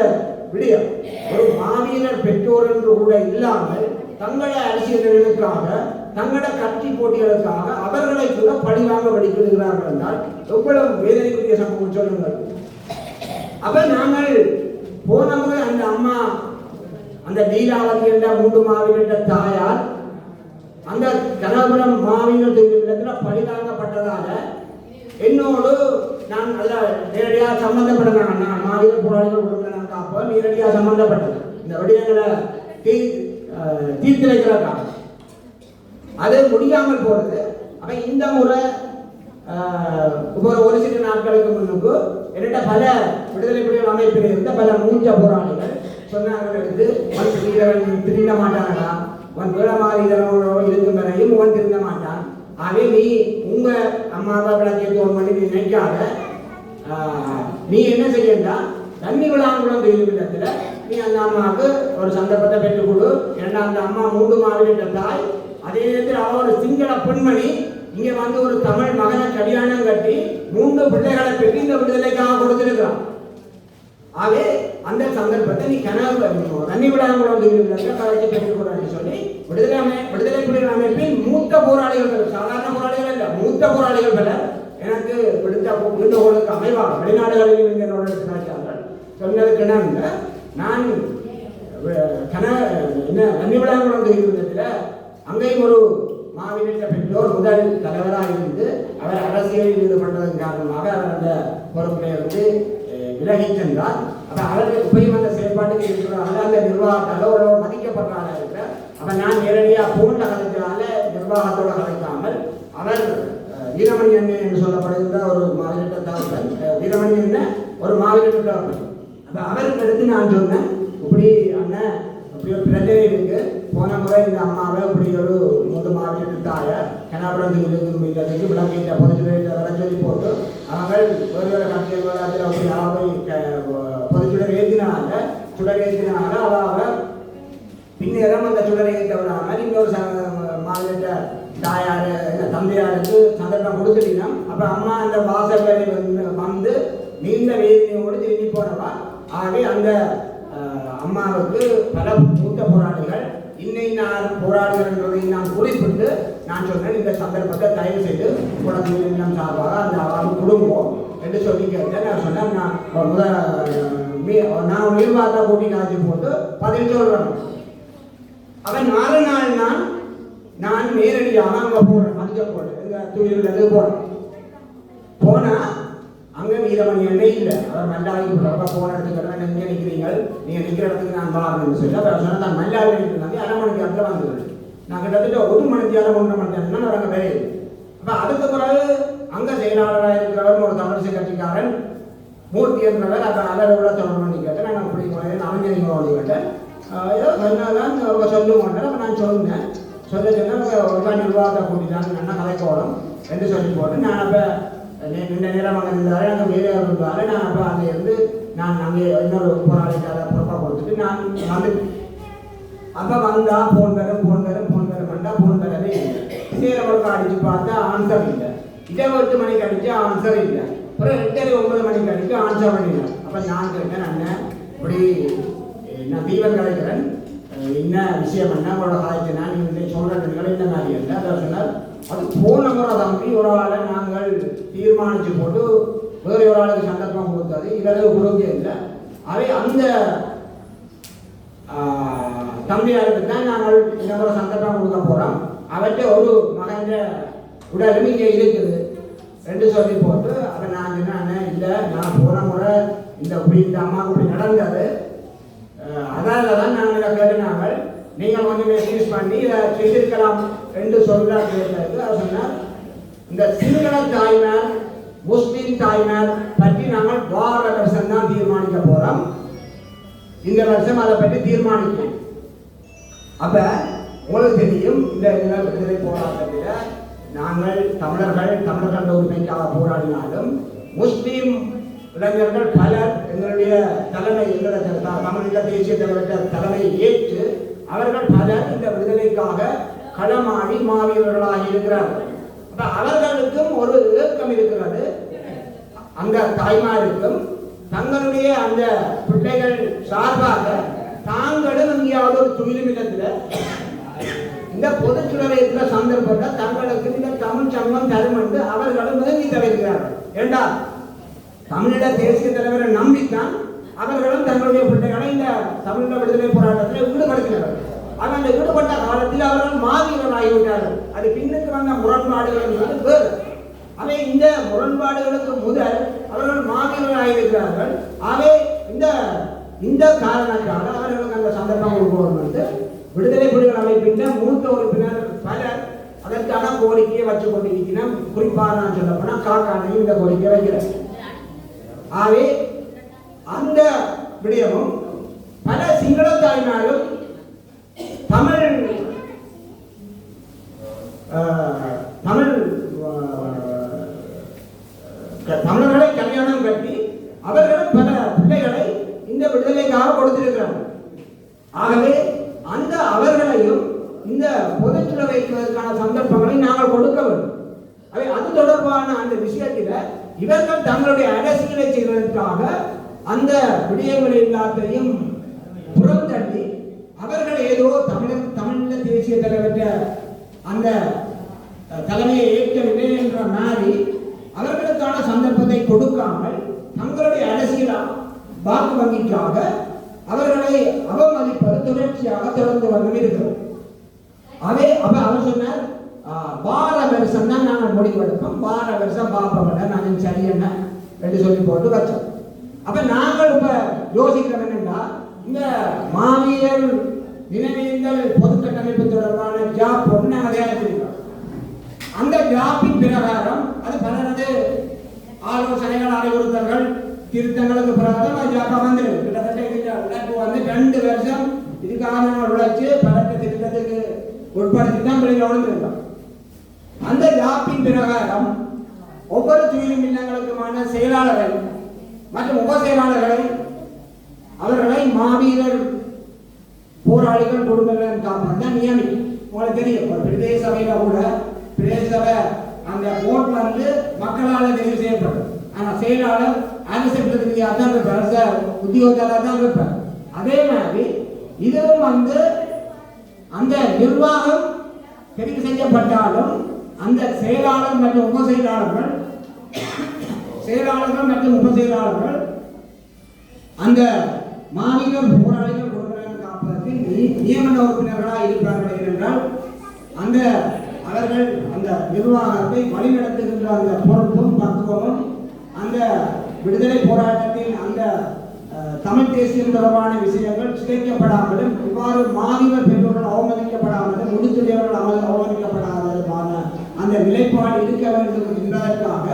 விடயம். ஒரு மாவீரர் பெற்றோர் என்று கூட இல்லாமல் தங்களோட அரசியல்களுக்காக தங்களோட கட்சி போட்டிகளுக்காக அவர்களை கூட பழிவாங்க வடிக்கிறார்கள் என்றால் எவ்வளவு வேதனைக்குரிய சம்பவம் சொல்லுங்கள். அப்ப நாங்கள் போன முறை அந்த அம்மா அந்த லீலாவதி என்ற 3 மாவீரட்ட தாயார் அந்த கனகபுரம் மாவீரத்தில் பழிவாங்கப்பட்டதால என்னோடு நான் அதில் நேரடியாக சம்பந்தப்பட்டேன். நான் மாவீர போராளிகள் கொடுக்கிறேன் காப்போ நேரடியாக சம்பந்தப்பட்டது இந்த விடயங்களை தீர்த்து வைக்கிறதுக்காக. அது முடியாமல் போறது. அப்ப இந்த முறை ஒரு சில நாட்களுக்கு முன்னுக்கு என்னிட்ட பல விடுதலை புலிகள் அமைப்பில் இருந்த பல மூஞ்ச போராளிகள் சொன்னாங்களுக்கு திருந்த மாட்டானா, உன் வேளமாரிதனோட இருக்கும் வரையும் உன் திருந்த மாட்டான். ஆகவே நீ உங்க அம்மாவை விளக்கை தோன் பண்ணி நீ நினைக்காத, நீ என்ன செய்யண்டா தண்ணி விழாங்குளம் தெய்வத்தில் நீ அந்த அம்மாவுக்கு ஒரு சந்தர்ப்பத்தை பெற்றுக் கொடு. ஏன்னா அந்த அம்மா 3 மாவீரட்ட தாய். அதே நேரத்தில் அவ ஒரு சிங்கள பெண்மணி இங்க வந்து ஒரு தமிழ் மகனை கல்யாணம் கட்டி 3 பிள்ளைகளை பெற்று இந்த விடுதலைக்காக கொடுத்திருக்கிறான். ஆகவே அந்த சந்தர்ப்பத்தை நீ தண்ணி விழாங்குளம் தெய்வத்தில் கலைச்சி பெற்றுக் கொடு சொல்லி விடுதலை புலிகள் அமைப்பின் மூத்த போராளிகள், சாதாரண போராளிகள் அல்ல, மூத்த மூத்த போராளிகள் பலர் எனக்கு பிடித்த வேண்டுகோளுக்கு அமைவாக வெளிநாடுகளில் என்னோட இருக்கிறார்கள். சொன்னதுக்கு என்னங்க, நான் வன்னிவிழாங்குளம் தொகுதியில் அங்கேயும் ஒரு மாவீரற்ற பெற்றோர் முதல் தலைவராக இருந்து அவர் அரசியலில் ஈடுபட்டதன் காரணமாக அவர் அந்த பொறுப்பில் இருந்து விலகி சென்றார். அப்போ அவருக்கு இப்பயும் அந்த செயல்பாட்டுக்கு இருக்கிறார்கள். அந்த நிர்வாகத்தால் ஒரு மதிக்கப்படுறாங்க இருக்கிற அப்போ நான் நேரடியாக போன்ற கலைஞரால நிர்வாகத்தோடு கலைக்காமல் அவர் வீரமணி அண்ணன் என்று சொல்லப்படுகின்ற ஒரு மாவீரற்ற தகவல், வீரமணி அண்ணன் ஒரு மாவீரற்ற தகவல். அப்போ அவருக்கு எடுத்து நான் சொன்னேன், இப்படி அண்ணன் இப்படி ஒரு பிரச்சனை இருக்கு. போன முறை இந்த அம்மாவை இப்படி ஒரு முது மாவீரற்ற தாயார் கனாபுரத்துக்கு விளக்கிட்ட பொதுச்சுடரை வர சொல்லி போட்டு அவங்க ஒரு வேறு கட்சியில் அப்படி பொதுச்சுடர் ஏற்றினாங்க. சுடர் ஏற்றினாங்க. அவ பின்னேறம் அந்த சுடரை ஏற்றவிடாமல் இன்னொரு மாவீரற்ற தாயார் தந்தையாருக்கு சந்தர்ப்பம் கொடுத்துட்டீங்கன்னா அப்போ அம்மா அந்த வாசல்களை வந்து நீண்ட வேதனையோடு திரும்பி போனவா. ஆகவே அந்த அம்மாவுக்கு பல மூத்த போராளிகள் இன்னைக்கு போராளிகள் என்பதை நான் குறிப்பிட்டு நான் சொன்னேன், இந்த சந்தர்ப்பத்தை தயவு செய்து குழந்தைகளிடம் சார்பாக அந்த அவர்கள் குடும்பம் என்று சொல்லி கேட்டேன். நான் சொன்னேன், நான் நிர்வாகத்தை கூட்டி காட்சி போட்டு பதில் சொல்றேன். அவன் 4 நாள் நான் நேரடியாக அங்கே போறேன், மதிக்க போறேன், எங்கள் தொழில் போறேன். போனா அங்க வீரமணி அண்ணே இல்லை. அவர் மல்லாவிக்கு போன இடத்துக்கு எங்கே நிற்கிறீங்க, நீங்க நிற்கிற இடத்துக்கு நான் பாருன்னு சொல்லி அவர் சொன்னால் நான் மல்லாவில் நிற்கிறாங்க. 1/2 மணிக்கு இடத்துல வந்துடுறேன். நான் கிட்டத்தட்ட 1 மணி நேரம் 1.5 மணி நேரம் அவங்க வேலை. அப்போ அதுக்கு பிறகு அங்கே செயலாளராக இருக்கிறவர் ஒரு தமிழிசை கட்சிக்காரன் மூர்த்தி என்றவர். அப்போ அதை விட தொடர்பு பண்ணி கேட்டேன். நான் அப்படி அறிஞர்களோடு கேட்டேன். ஏதோ சொன்னாதான் அவங்க சொல்லுவாங்க. அப்போ நான் சொன்னேன். சொன்னால் ஒரு நிர்வாகத்தை கூட்டிட்டாங்க என்ன கலைக்கோளம் என்று சொல்லி போட்டு நான் அப்போ இந்த நேரம் அங்கே இருந்தாலும் அங்கே வேலையாக இருந்தாலும் நான் அப்போ அங்கே இருந்து நான் அங்கே இன்னொரு போராளிக்கார பொறுப்பாக கொடுத்துட்டு நான் வந்து அப்போ வந்தா ஃபோன் தரும் பண்ணா ஃபோன் தரவே இல்லை. சேரவருக்கு அடித்து பார்த்தா ஆன்சர் இல்லை. 8 மணிக்கு அடித்து ஆன்சர் இல்லை. அப்புறம் 8:30 9 மணிக்கு அடித்து ஆன்சர் பண்ணிடலாம். அப்போ நான் கேட்டேன், அண்ணன் இப்படி நான் தீபம் கிடைக்கிறேன், என்ன விஷயம் என்ன உங்களோட காய்ச்சினா நீங்கள் சொல்கிறீங்களா இந்த மாதிரி இல்லை. அதை சொன்னார், அது போன முறை தம்பி ஒரு ஆளை நாங்கள் தீர்மானித்து போட்டு வேறு ஒரு ஆளுக்கு சந்தர்ப்பம் கொடுத்தது இவருக்கு கொடுக்க இல்லை. அவை அந்த தம்பியாருக்கு தான் நாங்கள் இந்த முறை சந்தர்ப்பம் கொடுக்க போகிறோம். அவற்றை ஒரு மகன் உடலும் இங்கே இருக்குது ரெண்டு சொல்லி போட்டு அதை நான் என்ன இல்லை, நான் போன முறை இந்த அம்மாவுக்கு இப்படி நடந்தது, அதனால தான் நாங்கள் இதை கேட்டுனாங்க, நீங்கள் கொஞ்சம் எக்ஸ்கியூஸ் பண்ணி இதை செய்திருக்கலாம் என்று சொல்கிறாங்க. அவர் சொன்னார், இந்த சிங்கள தாய்மார் முஸ்லீம் தாய்மார் பற்றி நாங்கள் வார வருஷம் தான் தீர்மானிக்க போகிறோம். இந்த வருஷம் அதை பற்றி தீர்மானிக்கும். அப்போ உங்களுக்கு தெரியும், இந்த விடுதலை போராட்டத்தில் நாங்கள் தமிழர்கள் உரிமைக்காக போராடினாலும் முஸ்லீம் இளைஞர்கள் பலர் எங்களுடைய தலைமை தமிழக தேசிய தலைவர் தலைமையை ஏற்று அவர்கள் பலர் இந்த விடுதலைக்காக களமாடி மாவீரர்களாக இருக்கிறார்கள். அப்ப அவர்களுக்கும் ஒரு ஏக்கம் இருக்கிறது. அந்த தாய்மாருக்கும் தங்களுடைய அந்த பிள்ளைகள் சார்பாக தாங்களும் எங்கேயாவது ஒரு துயிலுமிடத்தில் இந்த பொது சுடரையற்ற சந்தர்ப்பத்தை தங்களுக்கு இந்த தமிழ் சங்கம் தரும் என்று அவர்களும் வேண்டி தருகிறார்கள். ஏண்டா தமிழக தேசிய தலைவரை நம்பித்தான் அவர்களும் தங்களுடைய பிள்ளைகளை இந்த தமிழக விடுதலை போராட்டத்தில் ஈடுபடுத்தினார்கள். ஆனால் அந்த ஈடுபட்ட காலத்தில் அவர்கள் மாவீரராகிவிட்டார்கள். அது பின்னுக்கு வந்த முரண்பாடுகள் என்பது வேறு. அவை இந்த முரண்பாடுகளுக்கு முதல் அவர்கள் மாவீரராகியிருக்கிறார்கள். அவை இந்த காரணத்தால் அவர்களுக்கு அந்த சந்தர்ப்பம் கொடுக்கணும் என்று விடுதலை புலிகள் அமைப்பின் மூத்த உறுப்பினர் பலர் அதற்கான கோரிக்கையை வச்சு கொண்டிருக்கிறோம். குறிப்பாக நான் சொல்ல போனால் காக்கானையும் இந்த கோரிக்கை வைக்கிறேன். ஆகவே அந்த விடயமும் பல சிங்கள தாய்மாரும் தமிழர்களை கல்யாணம் கட்டி அவர்களும் பல பிள்ளைகளை இந்த விடுதலைக்காக கொடுத்திருக்கிறார்கள். ஆகவே அந்த அவர்களையும் இந்த பொதுச்சுட வைப்பதற்கான சந்தர்ப்பங்களை நாங்கள் கொடுக்க வேண்டும். அது தொடர்பான அந்த விஷயத்தில் இவர்கள் தங்களுடைய அரசியலை செய்வதற்காக அந்த விடயங்கள் எல்லாத்தையும் புறந்தள்ளி அவர்கள் ஏதோ தமிழக தேசிய தலைவர் அந்த தலைமையை ஏற்கவில்லை என்ற மாதிரி அவர்களுக்கான சந்தர்ப்பத்தை கொடுக்காமல் தங்களுடைய அரசியல் வாக்கு வங்கிக்காக அவர்களை அவமதிப்பது தொடர்ச்சியாக தொடர்ந்து வந்து இருக்கிறோம். அதே அவர் சொன்னார், வார வருஷம் தான் நாங்கள் முடிவெடுப்போம், வார வருஷம் பார்ப்போம், நாங்கள் சரி என்ன என்று சொல்லி போட்டு வச்சோம். அப்ப நாங்கள் இப்ப யோசிக்கிறோம் என்னன்னா, இந்த மாவீரர் நினைவேந்தல் பொது கட்டமைப்பு தொடர்பான ஜாப் ஒன்று நாங்கள் தயாரிச்சிருக்கோம். அந்த ஜாப்பின் பிரகாரம் அது பலரது ஆலோசனைகள், அறிவுறுத்தல்கள், திருத்தங்களுக்கு பிரகாரம் ஜாப்பா வந்து கிட்டத்தட்ட வந்து 2 வருஷம் இதுக்காக நாங்கள் உழைச்சு பலருக்கு திட்டத்துக்கு உட்படுத்தி தான் வெளியில் வளர்ந்துருக்கோம். அந்த ஜாப்பின் பிரகாரம் ஒவ்வொரு துயிலும் இல்லங்களுக்குமான செயலாளரை மற்றும் உப செயலாளர்களை அவர்களை மாவீரர் போராளிகள் குடும்பங்களின் காப்பாற்ற நியமிக்கும். உங்களுக்கு தெரியும், ஒரு பிரதேச சபையில கூட பிரதேச சபை அந்த ஓட் வந்து மக்களால் தெரிவு செய்யப்படும். ஆனால் செயலாளர் அரசு பிரதிநிதியாக தான் இருப்பார், அரச உத்தியோகத்தாளர் தான் இருப்பார். அதே மாதிரி இதுவும் வந்து அந்த நிர்வாகம் தெரிவு செய்யப்பட்டாலும் அந்த செயலாளர் மற்றும் உப செயலாளர்கள் மற்றும் உப செயலாளர்கள் அந்த மாவீரர் போராளிகள் குடும்பங்களின் காப்பதற்கு நியமன உறுப்பினர்களாக இருக்கிறார்கள் என்றால் அந்த அவர்கள் அந்த நிர்வாகத்தை வழிநடத்துகின்ற அந்த பொறுப்பும் பக்குவமும் அந்த விடுதலை போராட்டத்தின் அந்த தமிழ் தேசியம் தொடர்பான விஷயங்கள் சிதைக்கப்படாமலும் இவ்வாறு மாவீரர் பெற்றோர்கள் அவமதிக்கப்படாமலும் முடித்துடையவர்கள் அவமதிக்கப்படாததுமான அந்த நிலைப்பாடு இருக்க வேண்டும் என்பதற்காக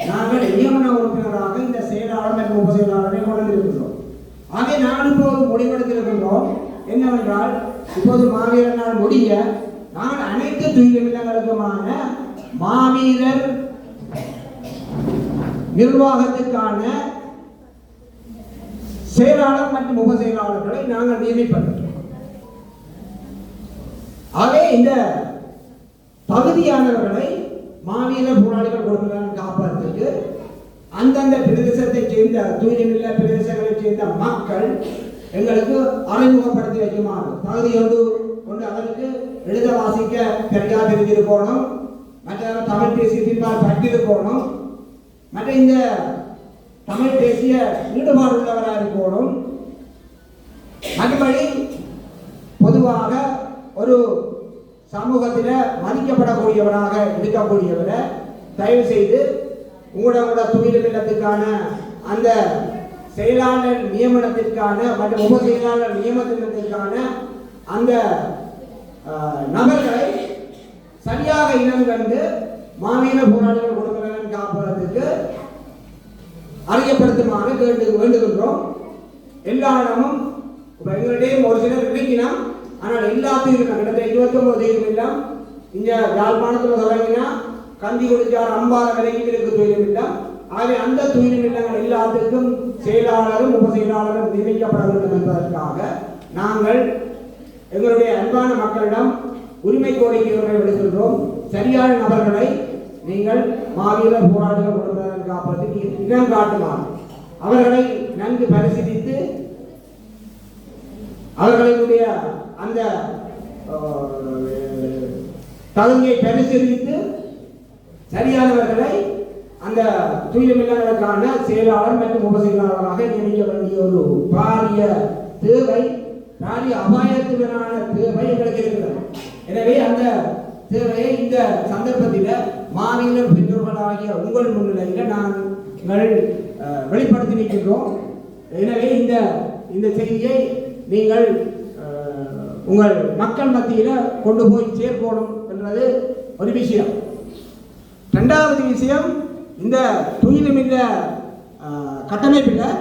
நாங்கள் நியமன உறுப்பினராக இந்த செயலாளர் மற்றும் உப செயலாளரை கொண்டிருக்கின்றோம். ஆகவே நாங்கள் இப்போது முடிவெடுத்திருக்கின்றோம் என்னவென்றால், இப்போது மாவீரர் நாள் முடிய நாங்கள் அனைத்து துயிலும் இல்லங்களுக்குமான மாவீரர் நிர்வாகத்துக்கான செயலாளர் மற்றும் உப செயலாளர்களை நாங்கள் நியமிப்போம். ஆகவே இந்த தகுதியானவர்களை மாவீரர் போராளிகள் குடும்பங்களின் காப்பதற்கு அந்தந்த பிரதேசத்தைச் சேர்ந்த துயிலுமில்ல பிரதேசங்களைச் சேர்ந்த மக்கள் எங்களுக்கு அறிமுகப்படுத்தி வைக்குமாறு தகுதியோடு கொண்டு அவருக்கு எழுத வாசிக்க தெரியா தெரிஞ்சிருக்கணும், மற்ற தமிழ் தேசியத்தின்பால் பற்றிருக்கணும், மற்ற இந்த தமிழ் தேசிய ஈடுபாடு உள்ளவராக இருக்கணும். மற்றபடி பொதுவாக ஒரு சமூகத்தில் மதிக்கப்படக்கூடியவராக இருக்கக்கூடியவரை தயவு செய்து உங்களோட துயிலும் இல்லத்துக்கான அந்த செயலாளர் நியமனத்திற்கான மற்றும் உப செயலாளர் நியமனத்திற்கான அந்த நபர்களை சரியாக இனம் கண்டு மாவீரர் போராளிகள் குடும்பங்களின் காப்பதற்கு அறியப்படுத்துமாறு வேண்டுகின்றோம். எல்லா இடமும் எங்களிடையே ஒரு சிலர் நினைக்கலாம், ஆனால் எல்லாத்தையும் இருக்காங்க. கிட்டத்தட்ட 29 இல்லம் இங்க யாழ்ப்பாணத்தில் தொடங்கினா கந்தி குடிச்சார் அம்பார வரைக்கும் இருக்கு துயிலும் இல்லம். ஆகவே அந்த துயிலும் இல்லங்கள் எல்லாத்துக்கும் செயலாளரும் உப செயலாளரும் நியமிக்கப்பட வேண்டும் என்பதற்காக நாங்கள் எங்களுடைய அன்பான மக்களிடம் உரிமை கோரிக்கைகளை விடுக்கின்றோம். சரியான நபர்களை நீங்கள் மாவீரர் போராளிகள் குடும்பங்களின் காப்பதற்கு இடம் காட்டுமாறு அவர்களை நன்கு பரிசீலித்து அவர்களுடைய அந்த தகுதியை பரிசீலித்து சரியானவர்களை அந்த துயிலுமில்லங்களுக்கான செயலாளர் மற்றும் உப செயலாளராக நியமிக்க வேண்டிய ஒரு பாரிய தேவை, பாரிய அபாயத்துடனான தேவை எங்களுக்கு இருக்கிறது. எனவே அந்த தேவையை இந்த சந்தர்ப்பத்தில் மாவீரர் பெற்றோர்களாகிய உங்கள் முன்னிலையில் நாங்கள் வெளிப்படுத்தி நிற்கின்றோம். எனவே இந்த செய்தியை நீங்கள் உங்கள் மக்கள் மத்தியில் கொண்டு போய் சேர்க்கணும் என்றது ஒரு விஷயம். இரண்டாவது விஷயம், இந்த துயிலுமில்ல கட்டமைப்பில்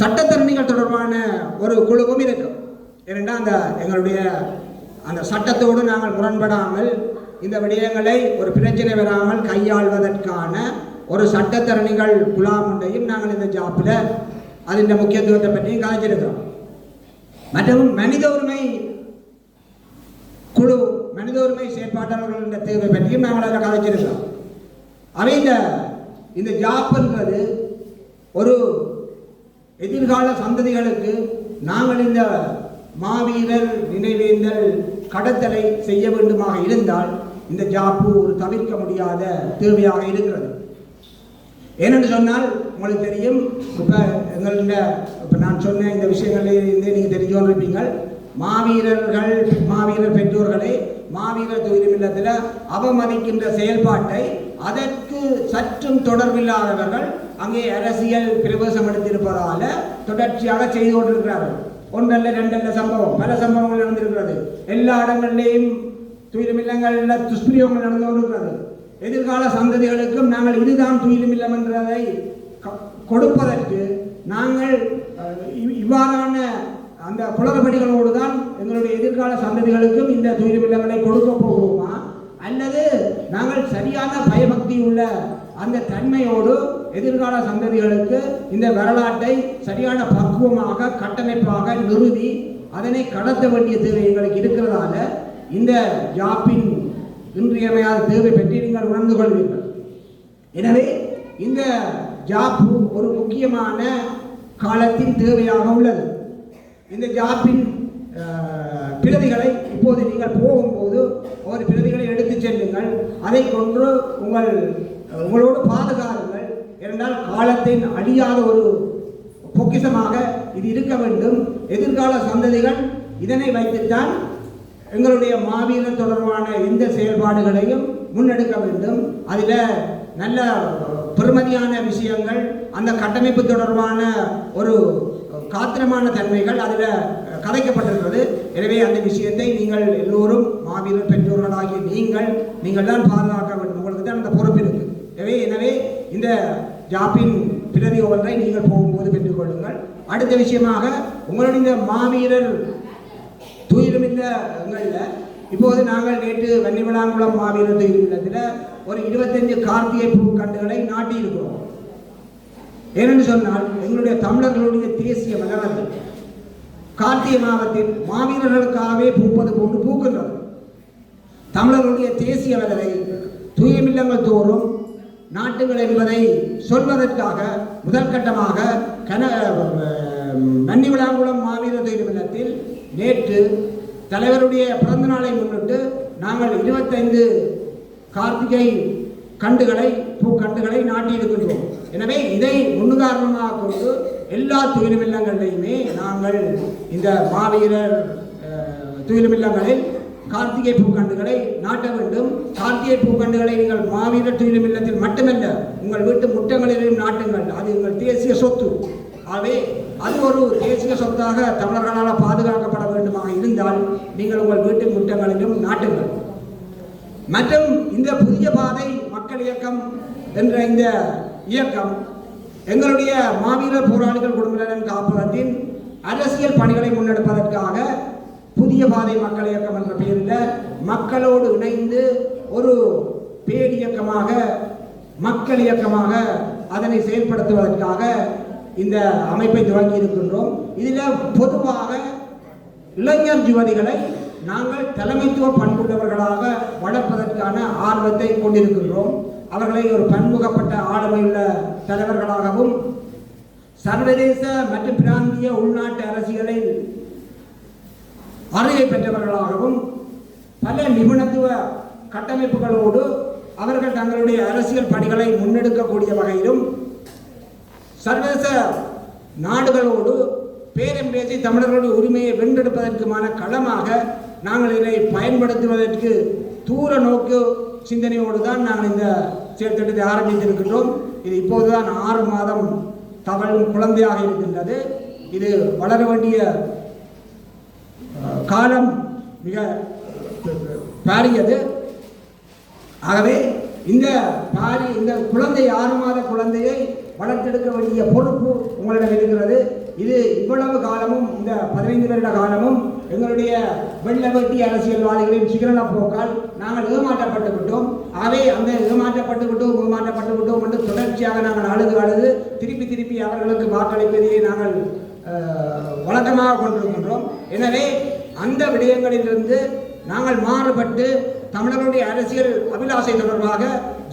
சட்டத்தரணிகள் தொடர்பான ஒரு குழுவும் இருக்கும். ஏனென்றால் அந்த எங்களுடைய அந்த சட்டத்தோடு நாங்கள் முரண்படாமல் இந்த விடயங்களை ஒரு பிரச்சனை வராமல் கையாள்வதற்கான ஒரு சட்டத்தரணிகள் குழாம் ஒன்றையும் நாங்கள் இந்த ஜாப்பில் அதன் முக்கியத்துவத்தை பற்றியும் கதைச்சிருக்கிறோம். மற்றும் மனித உரிமை குழு, மனித உரிமை செயற்பாட்டாளர்கள் தேவை பற்றியும் நாங்கள் அதில் கதைச்சிருக்கிறோம். அவை இந்த ஜாப்ன்றது ஒரு எதிர்கால சந்ததிகளுக்கு நாங்கள் இந்த மாவீரர் நினைவேந்தல் கடத்தலை செய்ய வேண்டுமாக இருந்தால் இந்த ஜாப்பு ஒரு தவிர்க்க முடியாத தேவையாக இருக்கிறது. ஏனென்று சொன்னால் உங்களுக்கு தெரியும், இப்போ எங்கள்கிட்ட இப்போ நான் சொன்ன இந்த விஷயங்களிலிருந்து நீங்கள் தெரிஞ்சு கொண்டிருப்பீங்கள். மாவீரர் பெற்றோர்களை மாவீரர் துயிலும் இல்லத்தில் அவமதிக்கின்ற செயல்பாட்டை அதற்கு சற்றும் தொடர்பில்லாதவர்கள் அங்கே அரசியல் பிரவேசம் எடுத்திருப்பதால தொடர்ச்சியாக செய்து கொண்டிருக்கிறார்கள். ஒன்றல்ல ரெண்டல்ல சம்பவம், பல சம்பவங்கள் நடந்திருக்கிறது. எல்லா இடங்களிலேயும் துயிலும் இல்லங்களில் துஷ்பிரயோகங்கள் நடந்து கொண்டிருக்கிறது. எதிர்கால சந்ததிகளுக்கும் நாங்கள் இதுதான் துயிலும் இல்லம் என்றதை கொடுப்பதற்கு நாங்கள் இவ்வாறான அந்த குளறுபடிகளோடு தான் எங்களுடைய எதிர்கால சந்ததிகளுக்கும் இந்த துயிலும் இல்லங்களை கொடுக்க போகிறோமா, அல்லது நாங்கள் சரியான பயபக்தி உள்ள அந்த தன்மையோடு எதிர்கால சந்ததிகளுக்கு இந்த வரலாற்றை சரியான பக்குவமாக கட்டமைப்பாக நிறுவி அதனை கடத்த வேண்டிய தேவை எங்களுக்கு இருக்கிறதால இந்த ஜாப்பின் இன்றியமையாத தேவை பற்றி நீங்கள் உணர்ந்து கொள்வீர்கள். எனவே இந்த ஜாப்பு ஒரு முக்கியமான காலத்தின் தேவையாக உள்ளது. இந்த ஜாப்பின் பிரதிகளை இப்போது நீங்கள் போகும்போது ஒரு பிரதிகளை எடுத்து செல்லுங்கள், அதை கொண்டு உங்களோடு பாதுகாருங்கள். என்றால் காலத்தின் அழியாத ஒரு பொக்கிஷமாக இது இருக்க வேண்டும். எதிர்கால சந்ததிகள் இதனை வைத்துத்தான் எங்களுடைய மாவீரர் தொடர்பான எந்த செயல்பாடுகளையும் முன்னெடுக்க வேண்டும். அதில் நல்ல பெருமதியான விஷயங்கள், அந்த கட்டமைப்பு தொடர்பான ஒரு காத்திரமான தன்மைகள் அதில் கதைக்கப்பட்டிருக்கிறது. எனவே அந்த விஷயத்தை நீங்கள் எல்லோரும் மாவீரர் பெற்றோர்களாகிய நீங்கள் தான் பாதுகாக்க வேண்டும். உங்களுக்கு தான் அந்த பொறுப்பு இருக்கு. எனவே இந்த ஜாப்பின் பிரதி ஒன்றை நீங்கள் போகும்போது பெற்றுக்கொள்ளுங்கள். அடுத்த விஷயமாக உங்களுடைய இந்த மாவீரர் துயிலும் இல்லங்களில் இப்போது நாங்கள் நேற்று வன்னிவிளாங்குளம் மாவீரர் துயிலும் இல்லத்தில் ஒரு 25 கார்த்திகை பூ கண்டுகளை நாட்டியிருக்கிறோம். ஏனென்று சொன்னால் எங்களுடைய தமிழர்களுடைய தேசிய மலர்கள் கார்த்திகை மாதத்தில் மாவீரர்களுக்காகவே பூப்பது போன்று பூக்கின்றது. தமிழர்களுடைய தேசிய மலரை துயிலும் இல்லங்கள் தோறும் நாட்டுகள் என்பதை சொல்வதற்காக முதல் கட்டமாக வன்னிவிளாங்குளம் மாவீரர் துயிலும் இல்லத்தில் நேற்று தலைவருடைய பிறந்த நாளை முன்னிட்டு நாங்கள் 25 கார்த்திகை பூக்கண்டுகளை நாட்டியிருக்கின்றோம். எனவே இதை முன்னுதாரணமாக கொண்டு எல்லா துயிலும் இல்லங்களிலுமே நாங்கள் இந்த மாவீரர் துயிலும் இல்லங்களில் கார்த்திகை பூக்கண்டுகளை நாட்ட வேண்டும். கார்த்திகை பூக்கண்டுகளை நீங்கள் மாவீரர் துயிலும் இல்லத்தில் மட்டுமல்ல, உங்கள் வீட்டு முற்றங்களிலும் நாட்டுங்கள். அது உங்கள் தேசிய சொத்து. ஆகவே அது ஒரு தேசிய சொத்தாக தமிழர்களால் பாதுகாக்கப்பட வேண்டுமாக இருந்தால் நீங்கள் உங்கள் வீட்டு முற்றங்களிலும் நாட்டுங்கள். மற்றும் இந்த புதிய பாதை மக்கள் இயக்கம் என்ற இந்த இயக்கம் எங்களுடைய மாவீரர் போராளிகள் குடும்பநலன் காப்பகத்தின் அரசியல் பணிகளை முன்னெடுப்பதற்காக புதிய பாதை மக்கள் இயக்கம் என்ற பெயரில் மக்களோடு இணைந்து ஒரு பேரியக்கமாக மக்கள் இயக்கமாக அதனை செயல்படுத்துவதற்காக இந்த அமைப்பை துவங்கி இருக்கின்றோம். இதில் பொதுவாக இளைஞர் யுவதிகளை நாங்கள் தலைமைத்துவ பண்புள்ளவர்களாக வளர்ப்பதற்கான ஆர்வத்தை கொண்டிருக்கின்றோம். அவர்களை ஒரு பன்முகப்பட்ட ஆளுமையுள்ள தலைவர்களாகவும் சர்வதேச மற்றும் பிராந்திய உள்நாட்டு அரசியலில் அறிவை பெற்றவர்களாகவும் பல நிபுணத்துவ கட்டமைப்புகளோடு அவர்கள் தங்களுடைய அரசியல் பணிகளை முன்னெடுக்கக்கூடிய வகையிலும் சர்வதேச நாடுகளோடு பேரம் பேசி தமிழர்களுடைய உரிமையை வென்றெடுப்பதற்குமான களமாக நாங்கள் இதை பயன்படுத்துவதற்கு தூர நோக்கு சிந்தனையோடு தான் நாங்கள் இந்த செயற்திட்டத்தை ஆரம்பித்திருக்கின்றோம். இது இப்போதுதான் 6 மாதம் தவழும் குழந்தையாக இருக்கின்றது. இது வளர வேண்டிய காலம் மிக பாரியது. ஆகவே இந்த குழந்தை 6 மாத குழந்தையை வளர்த்தெடுக்க வேண்டிய பொறுப்பு உங்களிடம் இருக்கிறது. இது இவ்வளவு காலமும் இந்த 15 வருட காலமும் எங்களுடைய வெள்ள வெட்டி அரசியல்வாதிகளின் சிகரண போக்கால் நாங்கள் ஏமாற்றப்பட்டு விட்டோம். ஆகவே அந்த ஏமாற்றப்பட்டு விட்டோம் என்று தொடர்ச்சியாக நாங்கள் அழுது திருப்பி அவர்களுக்கு வாக்களிப்பதையே நாங்கள் வழக்கமாக கொண்டிருக்கின்றோம். எனவே அந்த விடயங்களிலிருந்து நாங்கள் மாறுபட்டு தமிழர்களுடைய அரசியல் அபிலாஷை தொடர்பாக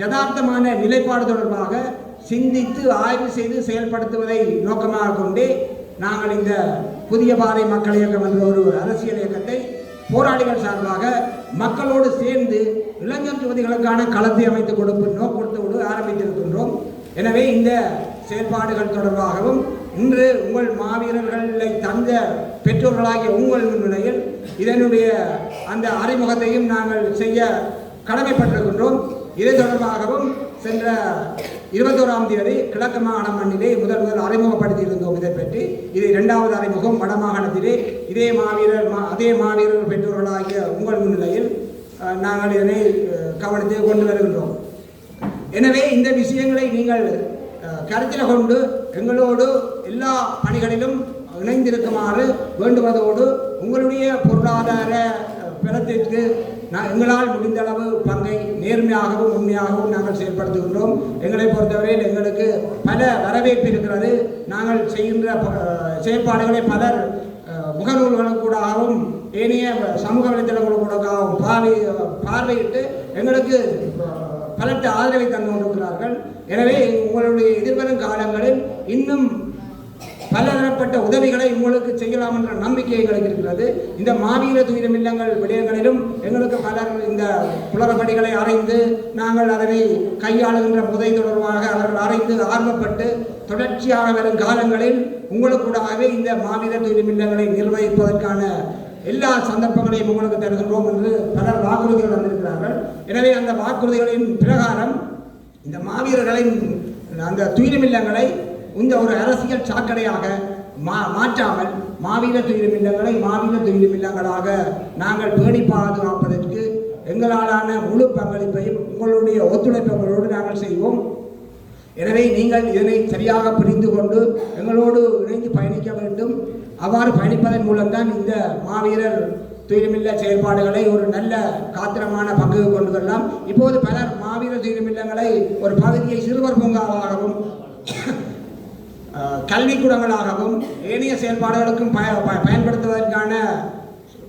யதார்த்தமான நிலைப்பாடு தொடர்பாக சிந்தித்து ஆய்வு செய்து செயல்படுத்துவதை நோக்கமாக கொண்டே நாங்கள் இந்த புதிய பாதை மக்கள் இயக்கம் என்ற ஒரு அரசியல் இயக்கத்தை போராளிகள் சார்பாக மக்களோடு சேர்ந்து இளைஞர் யுவதிகளுக்கான களத்தை அமைத்துக் கொடுத்து ஆரம்பித்திருக்கின்றோம். எனவே இந்த செயல்பாடுகள் தொடர்பாகவும் இன்று உங்கள் மாவீரர்களை தந்த பெற்றோர்களாகிய உங்கள் முன்னிலையில் இதனுடைய அந்த அறிமுகத்தையும் நாங்கள் செய்ய கடமைப்பட்டிருக்கின்றோம். இது தொடர்பாகவும் சென்ற 21ஆம் தேதி கிழக்கு மாகாண மண்ணிலே முதல் அறிமுகப்படுத்தியிருந்தோம். இதை பற்றி இது 2வது அறிமுகம் வடமாகாணத்திலே அதே மாவீரர் பெற்றோர்களாகிய உங்கள் முன்னிலையில் நாங்கள் இதனை கவனத்தை கொண்டு வருகின்றோம். எனவே இந்த விஷயங்களை நீங்கள் கருத்தில் கொண்டு எங்களோடு எல்லா பணிகளிலும் இணைந்திருக்குமாறு வேண்டுவதோடு உங்களுடைய பொருளாதார பலத்திற்கு எங்களால் முடிந்த அளவு பங்கை நேர்மையாகவும் உண்மையாகவும் நாங்கள் செயல்படுத்துகின்றோம். எங்களை பொறுத்தவரையில் எங்களுக்கு பல வரவேற்பு இருக்கிறது. நாங்கள் செய்கின்ற செயல்பாடுகளை பலர் முகநூல்களுக்கூடாகவும் ஏனைய சமூக வலைத்தளங்களுக்கூடாகவும் பார்வையிட்டு எங்களுக்கு பலத்த ஆதரவை தந்து கொண்டிருக்கிறார்கள். எனவே உங்களுடைய எதிர்வரும் காலங்களில் இன்னும் பலதரப்பட்ட உதவிகளை உங்களுக்கு செய்யலாம் என்ற நம்பிக்கை எங்களுக்கு இருக்கிறது. இந்த மாவீர துயிலும் இல்லங்கள் விடயங்களிலும் எங்களுக்கு பலர் இந்த குளறுபடிகளை அறிந்து நாங்கள் அதனை கையாளுகின்ற முறை தொடர்பாக அவர்கள் அறிந்து ஆர்வப்பட்டு தொடர்ச்சியாக வரும் காலங்களில் உங்களுக்கூடாகவே இந்த மாவீர துயிலும் இல்லங்களை நிர்வகிப்பதற்கான எல்லா சந்தர்ப்பங்களையும் உங்களுக்கு தருகின்றோம் என்று பலர் வாக்குறுதிகள் வந்திருக்கிறார்கள். எனவே அந்த வாக்குறுதிகளின் பிரகாரம் இந்த மாவீரர்களின் அந்த துயிலும் இல்லங்களை இந்த ஒரு அரசியல் சாக்கடையாக மாற்றாமல் மாவீர துயிலும் இல்லங்களை மாவீர துயிலும் இல்லங்களாக நாங்கள் பேணி பாதுகாப்பதற்கு எங்களாலான முழு பங்களிப்பையும் உங்களுடைய ஒத்துழைப்புகளோடு நாங்கள் செய்வோம். எனவே நீங்கள் இதனை சரியாக புரிந்து கொண்டு எங்களோடு இணைந்து பயணிக்க வேண்டும். அவ்வாறு பயணிப்பதன் மூலம்தான் இந்த மாவீரர் துயிலுமில்ல செயல்பாடுகளை ஒரு நல்ல காத்திரமான பங்கு கொண்டு வரலாம். இப்போது பலர் மாவீர துயிலுமில்லங்களை ஒரு பகுதியை சிறுவர் பூங்காவாகவும் கல்விக்கூடங்களாகவும் ஏனைய செயல்பாடுகளுக்கும் பயன்படுத்துவதற்கான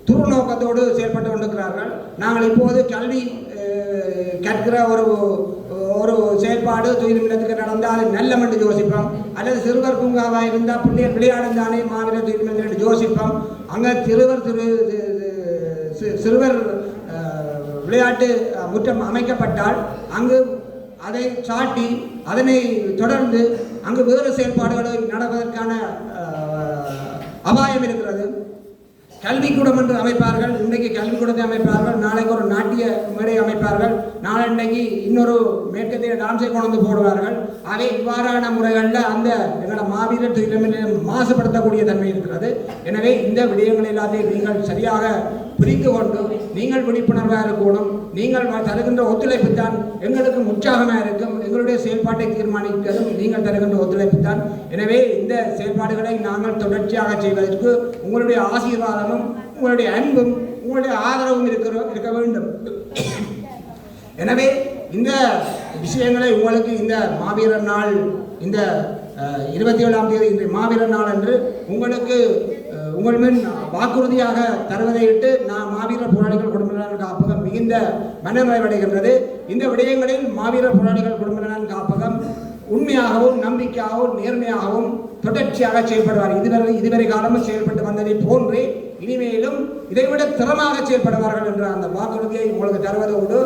துருநோக்கத்தோடு செயல்பட்டு கொண்டிருக்கிறார்கள். நாங்கள் இப்போது கல்வி கற்கிற ஒரு செயல்பாடு துயிலுமில்லத்துக்கு நடந்தால் அது நல்லம் என்று யோசிப்போம். அல்லது சிறுவர் பூங்காவாக இருந்தால் பிள்ளைகள் விளையாடுந்தானே மாவீர துயிலுமில்ல என்று யோசிப்போம். அங்கே சிறுவர் விளையாட்டு முற்றம் அமைக்கப்பட்டால் அங்கு அதை சாட்டி அதனை தொடர்ந்து அங்கு வேறு செயல்பாடுகளை நடப்பதற்கான அபாயம் இருக்கிறது. கல்விக்கூடம் என்று அமைப்பார்கள். இன்றைக்கு கல்விக்கூடத்தை அமைப்பார்கள், நாளைக்கு ஒரு நாட்டிய மேடை அமைப்பார்கள், நாளன்னைக்கு இன்னொரு மேற்கத்திய டான்ஸை கொண்டு போடுவார்கள். ஆகவே இவ்வாறான முறைகளில் அந்த எங்களோட மாவீரர் துயிலுமில்லை மாசுபடுத்தக்கூடிய தன்மை இருக்கிறது. எனவே இந்த விடயங்கள் எல்லாத்தையும் நீங்கள் சரியாக புரிந்து கொண்டு நீங்கள் விழிப்புணர்வாக இருக்கணும். நீங்கள் தருகின்ற ஒத்துழைப்பு தான் எங்களுக்கு உற்சாகமாக இருக்கும். எங்களுடைய செயல்பாட்டை தீர்மானிக்கிறதும் நீங்கள் தருகின்ற ஒத்துழைப்பு தான். எனவே இந்த செயல்பாடுகளை நாங்கள் தொடர்ச்சியாக செய்வதற்கு உங்களுடைய ஆசீர்வாதமும் உங்களுடைய அன்பும் உங்களுடைய ஆதரவும் இருக்க வேண்டும். எனவே இந்த விஷயங்களை உங்களுக்கு இந்த மாவீரர் நாள் இந்த 27ஆம் தேதி இன்றைய மாவீரர் நாள் என்று உங்களுக்கு உங்கள் முன் வாக்குறுதியாக தருவதையிட்டு நான் மாவீரர் போராளிகள் குடும்ப நலன் காப்பகம் மிகுந்த மனநிறைவடைகின்றது. இந்த விடயங்களில் மாவீரர் போராளிகள் குடும்ப நலன் காப்பகம் உண்மையாகவும் நம்பிக்கையாகவும் நேர்மையாகவும் தொடர்ச்சியாக செயல்படுவார். இதுவரை காலமும் செயல்பட்டு வந்ததை போன்றே இனிமேலும் இதைவிட திறமாக செயல்படுவார்கள் என்ற அந்த வாக்குறுதியை உங்களுக்கு தருவதோடு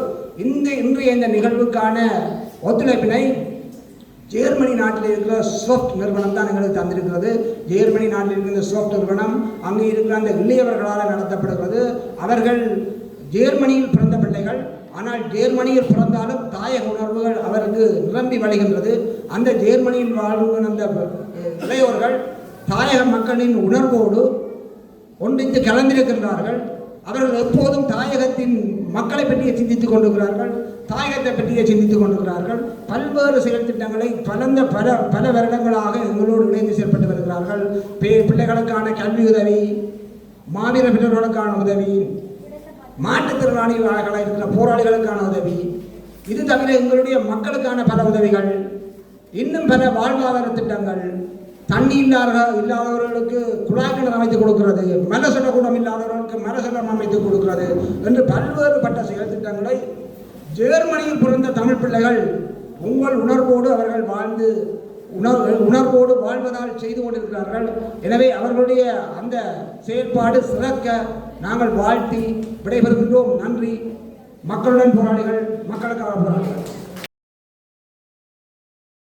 இன்றைய இந்த நிகழ்வுக்கான ஒத்துழைப்பினை ஜெர்மனி நாட்டில் இருக்கிற ஸ்வஃப்ட் நிறுவனம் தான் எங்களுக்கு தந்திருக்கிறது. ஜெர்மனி நாட்டில் இருக்கிற ஸ்வஃப்ட் நிறுவனம் அங்கே இருக்கிற அந்த இளையவர்களால் நடத்தப்படுகிறது. அவர்கள் ஜெர்மனியில் பிறந்த பிள்ளைகள், ஆனால் ஜெர்மனியில் பிறந்தாலும் தாயக உணர்வுகள் அவருக்கு நிரம்பி வழிகின்றது. அந்த ஜெர்மனியில் வாழ்கிற அந்த இளையோர்கள் தாயக மக்களின் உணர்வோடு ஒன்றித்து கலந்திருக்கின்றார்கள். அவர்கள் எப்போதும் தாயகத்தின் மக்களை பற்றிய சிந்தித்துக் கொண்டிருக்கிறார்கள், தாயகத்தை பற்றிய சிந்தித்துக் கொண்டிருக்கிறார்கள். பல்வேறு செயல் திட்டங்களை பல வருடங்களாக எங்களோடு இணைந்து செயல்பட்டு வருகிறார்கள். பிள்ளைகளுக்கான கல்வி உதவி, மாவீர பிள்ளைகளுக்கான உதவி, மாற்றுத்திறனாளிகளாக இருக்கிற போராளிகளுக்கான உதவி, இது தவிர எங்களுடைய மக்களுக்கான பல உதவிகள், இன்னும் பல வாழ்வாதார திட்டங்கள், தண்ணி இல்லாதவர்களுக்கு குழாய் கிணறு அமைத்துக் கொடுக்கிறது, மலசல கூடம் இல்லாதவர்களுக்கு மலசலம் அமைத்துக் கொடுக்கிறது என்று பல்வேறுபட்ட செயல் திட்டங்களை ஜெர்மனியில் பிறந்த தமிழ் பிள்ளைகள் உங்கள் உணர்வோடு அவர்கள் உணர்வோடு வாழ்வதால் செய்து கொண்டிருக்கிறார்கள். எனவே அவர்களுடைய அந்த செயல்பாடு சிறக்க நாங்கள் வாழ்த்தி விடைபெறுகின்றோம். நன்றி. மக்களுடன் போராளிகள், மக்களுக்காக போராளிகள்.